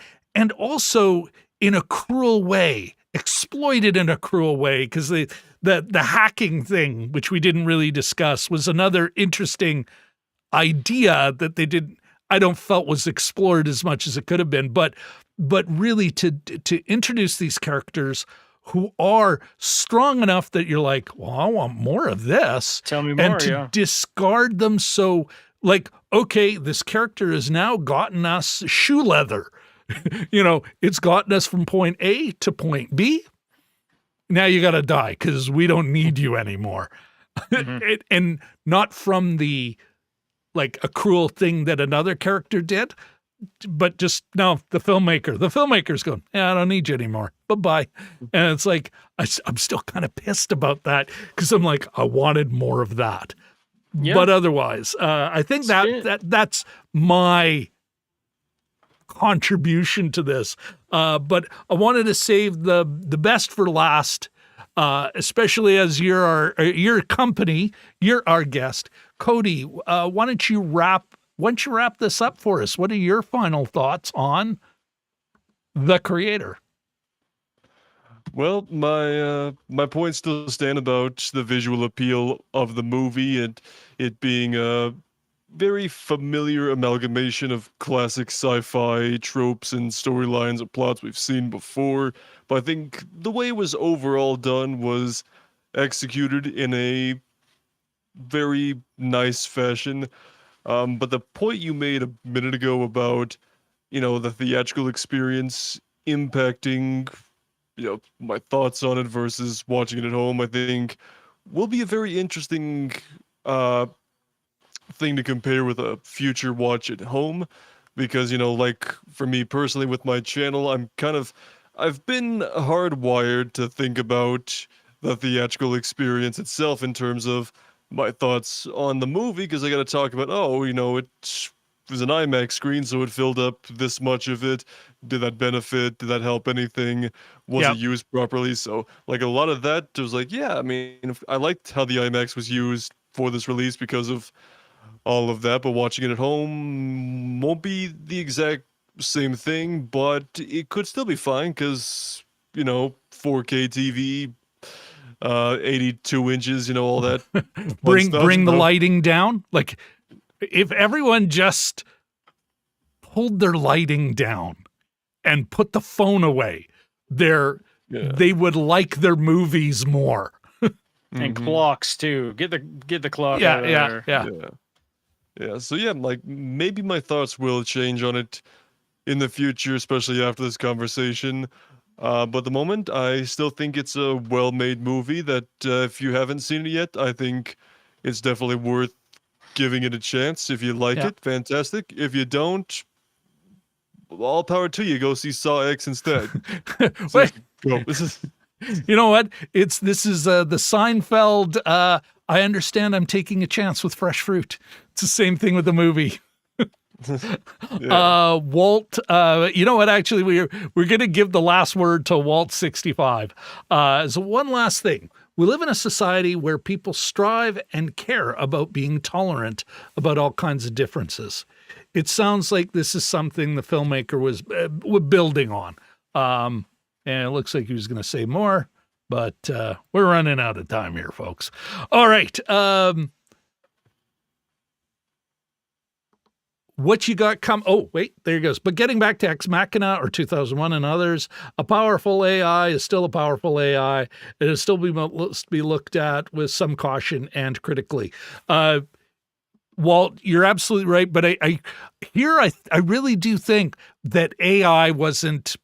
also in a cruel way, exploited in a cruel way, because the hacking thing, which we didn't really discuss, was another interesting idea that I don't felt was explored as much as it could have been. But really to introduce these characters who are strong enough that you're like, well, I want more of this. Tell me more, and to discard them so, like, okay, this character has now gotten us shoe leather. It's gotten us from point A to point B. Now you got to die because we don't need you anymore. And not from like a cruel thing that another character did, but just no, the filmmaker's going, yeah, I don't need you anymore. Bye-bye. And it's like, I'm still kind of pissed about that because I'm like, I wanted more of that. Yeah. But otherwise, I think that's my contribution to this. But I wanted to save the best for last, especially as you're your company, you're our guest. Cody, why don't you wrap this up for us? What are your final thoughts on The Creator? Well, my points still stand about the visual appeal of the movie and it being a very familiar amalgamation of classic sci-fi tropes and storylines and plots we've seen before. But I think the way it was overall done was executed in a very nice fashion. But the point you made a minute ago about, the theatrical experience impacting, my thoughts on it versus watching it at home, I think will be a very interesting thing to compare with a future watch at home. Because, like for me personally with my channel, I've been hardwired to think about the theatrical experience itself in terms of my thoughts on the movie, because I got to talk about, it was an IMAX screen, so it filled up this much of it. Did that benefit? Did that help anything? Was it used properly? So, like, a lot of that was like, yeah, I mean, I liked how the IMAX was used for this release because of all of that, but watching it at home won't be the exact same thing, but it could still be fine because, 4K TV, 82 inches, all that. bring the lighting down. Like, if everyone just pulled their lighting down and put the phone away, they would like their movies more. And clocks too. Get the clock out of there. Yeah. So yeah, like maybe my thoughts will change on it in the future, especially after this conversation. But at the moment, I still think it's a well-made movie that if you haven't seen it yet, I think it's definitely worth giving it a chance. If you like it, fantastic. If you don't, all power to you. Go see Saw X instead. Wait. This is... You know what? This is the Seinfeld. I understand I'm taking a chance with fresh fruit. It's the same thing with the movie. Walt, you know what? Actually, we're going to give the last word to Walt 65. So one last thing. We live in a society where people strive and care about being tolerant about all kinds of differences. It sounds like this is something the filmmaker was building on. And it looks like he was going to say more, but we're running out of time here, folks. All right. What you got oh, wait, there he goes. But getting back to Ex Machina or 2001 and others, a powerful AI is still a powerful AI. It is still must be looked at with some caution and critically. Walt, you're absolutely right. But I really do think that AI wasn't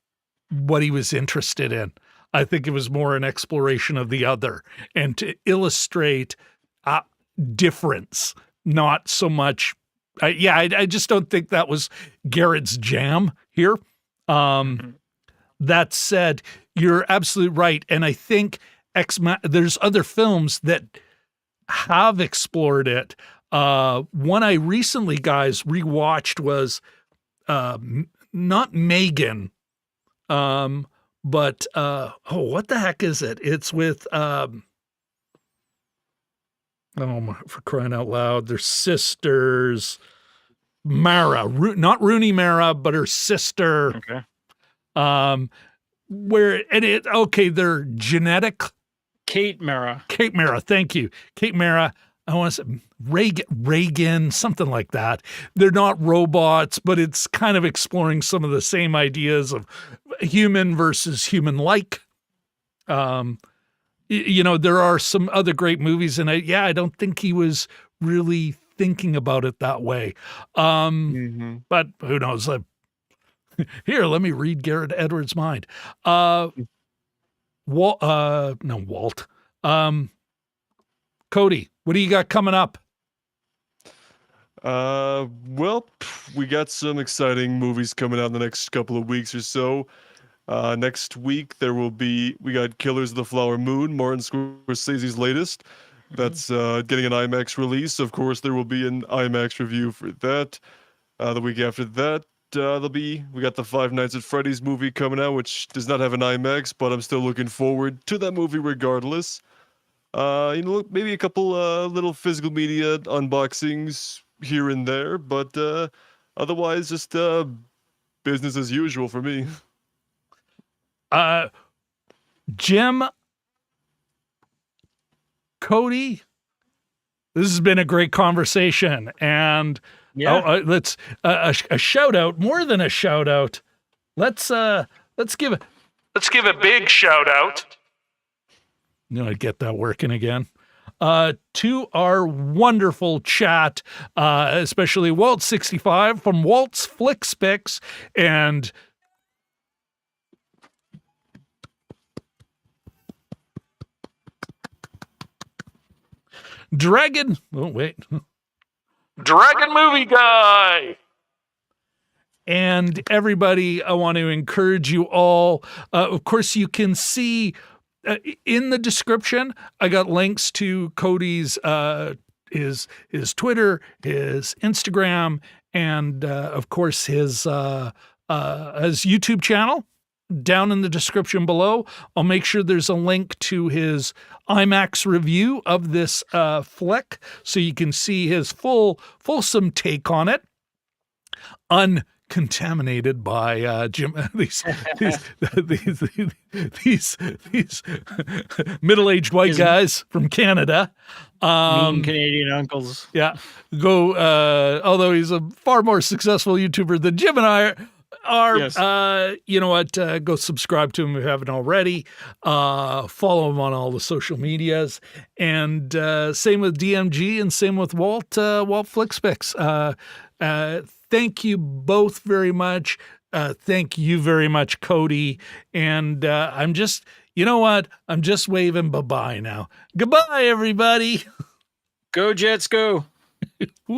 what he was interested in. I think it was more an exploration of the other and to illustrate difference, not so much. I just don't think that was Garrett's jam here. That said, you're absolutely right. And I think there's other films that have explored it. One I recently, guys, rewatched was not Megan, but what the heck is it? It's with for crying out loud, they're sisters. Mara, not Rooney Mara, but her sister. Okay. They're genetic. Kate Mara, thank you. Kate Mara. I want to say Reagan, something like that. They're not robots, but it's kind of exploring some of the same ideas of human versus human-like. There are some other great movies, and I don't think he was really thinking about it that way. But who knows? Here, let me read Garrett Edwards' mind. Walt. Cody, what do you got coming up? Well, we got some exciting movies coming out in the next couple of weeks or so. Next week we got Killers of the Flower Moon, Martin Scorsese's latest. That's getting an IMAX release. Of course, there will be an IMAX review for that. The week after that, we got the Five Nights at Freddy's movie coming out, which does not have an IMAX, but I'm still looking forward to that movie regardless. Maybe a couple little physical media unboxings here and there, but otherwise just business as usual for me. Jim, Cody, this has been a great conversation, and let's a shout out, more than a shout out. Let's give a big shout out. I get that working again. To our wonderful chat, especially Walt65 from Walt's Flickspicks and Dragon Movie Guy. And everybody, I want to encourage you all. Of course, you can see in the description, I got links to Cody's his Twitter, his Instagram, and of course his YouTube channel down in the description below. I'll make sure there's a link to his IMAX review of this flick, so you can see his fulsome take on it, uncontaminated by Jim. These middle-aged white guys from Canada. Mean Canadian uncles. Yeah, although he's a far more successful YouTuber than Jim and I are. Yes. You know what? Go subscribe to him if you haven't already. Follow him on all the social medias, and same with DMG, and same with Walt Flickspicks. Thank you both very much. Thank you very much, Cody. And I'm just, you know what? I'm just waving bye-bye now. Goodbye, everybody. Go Jets, go.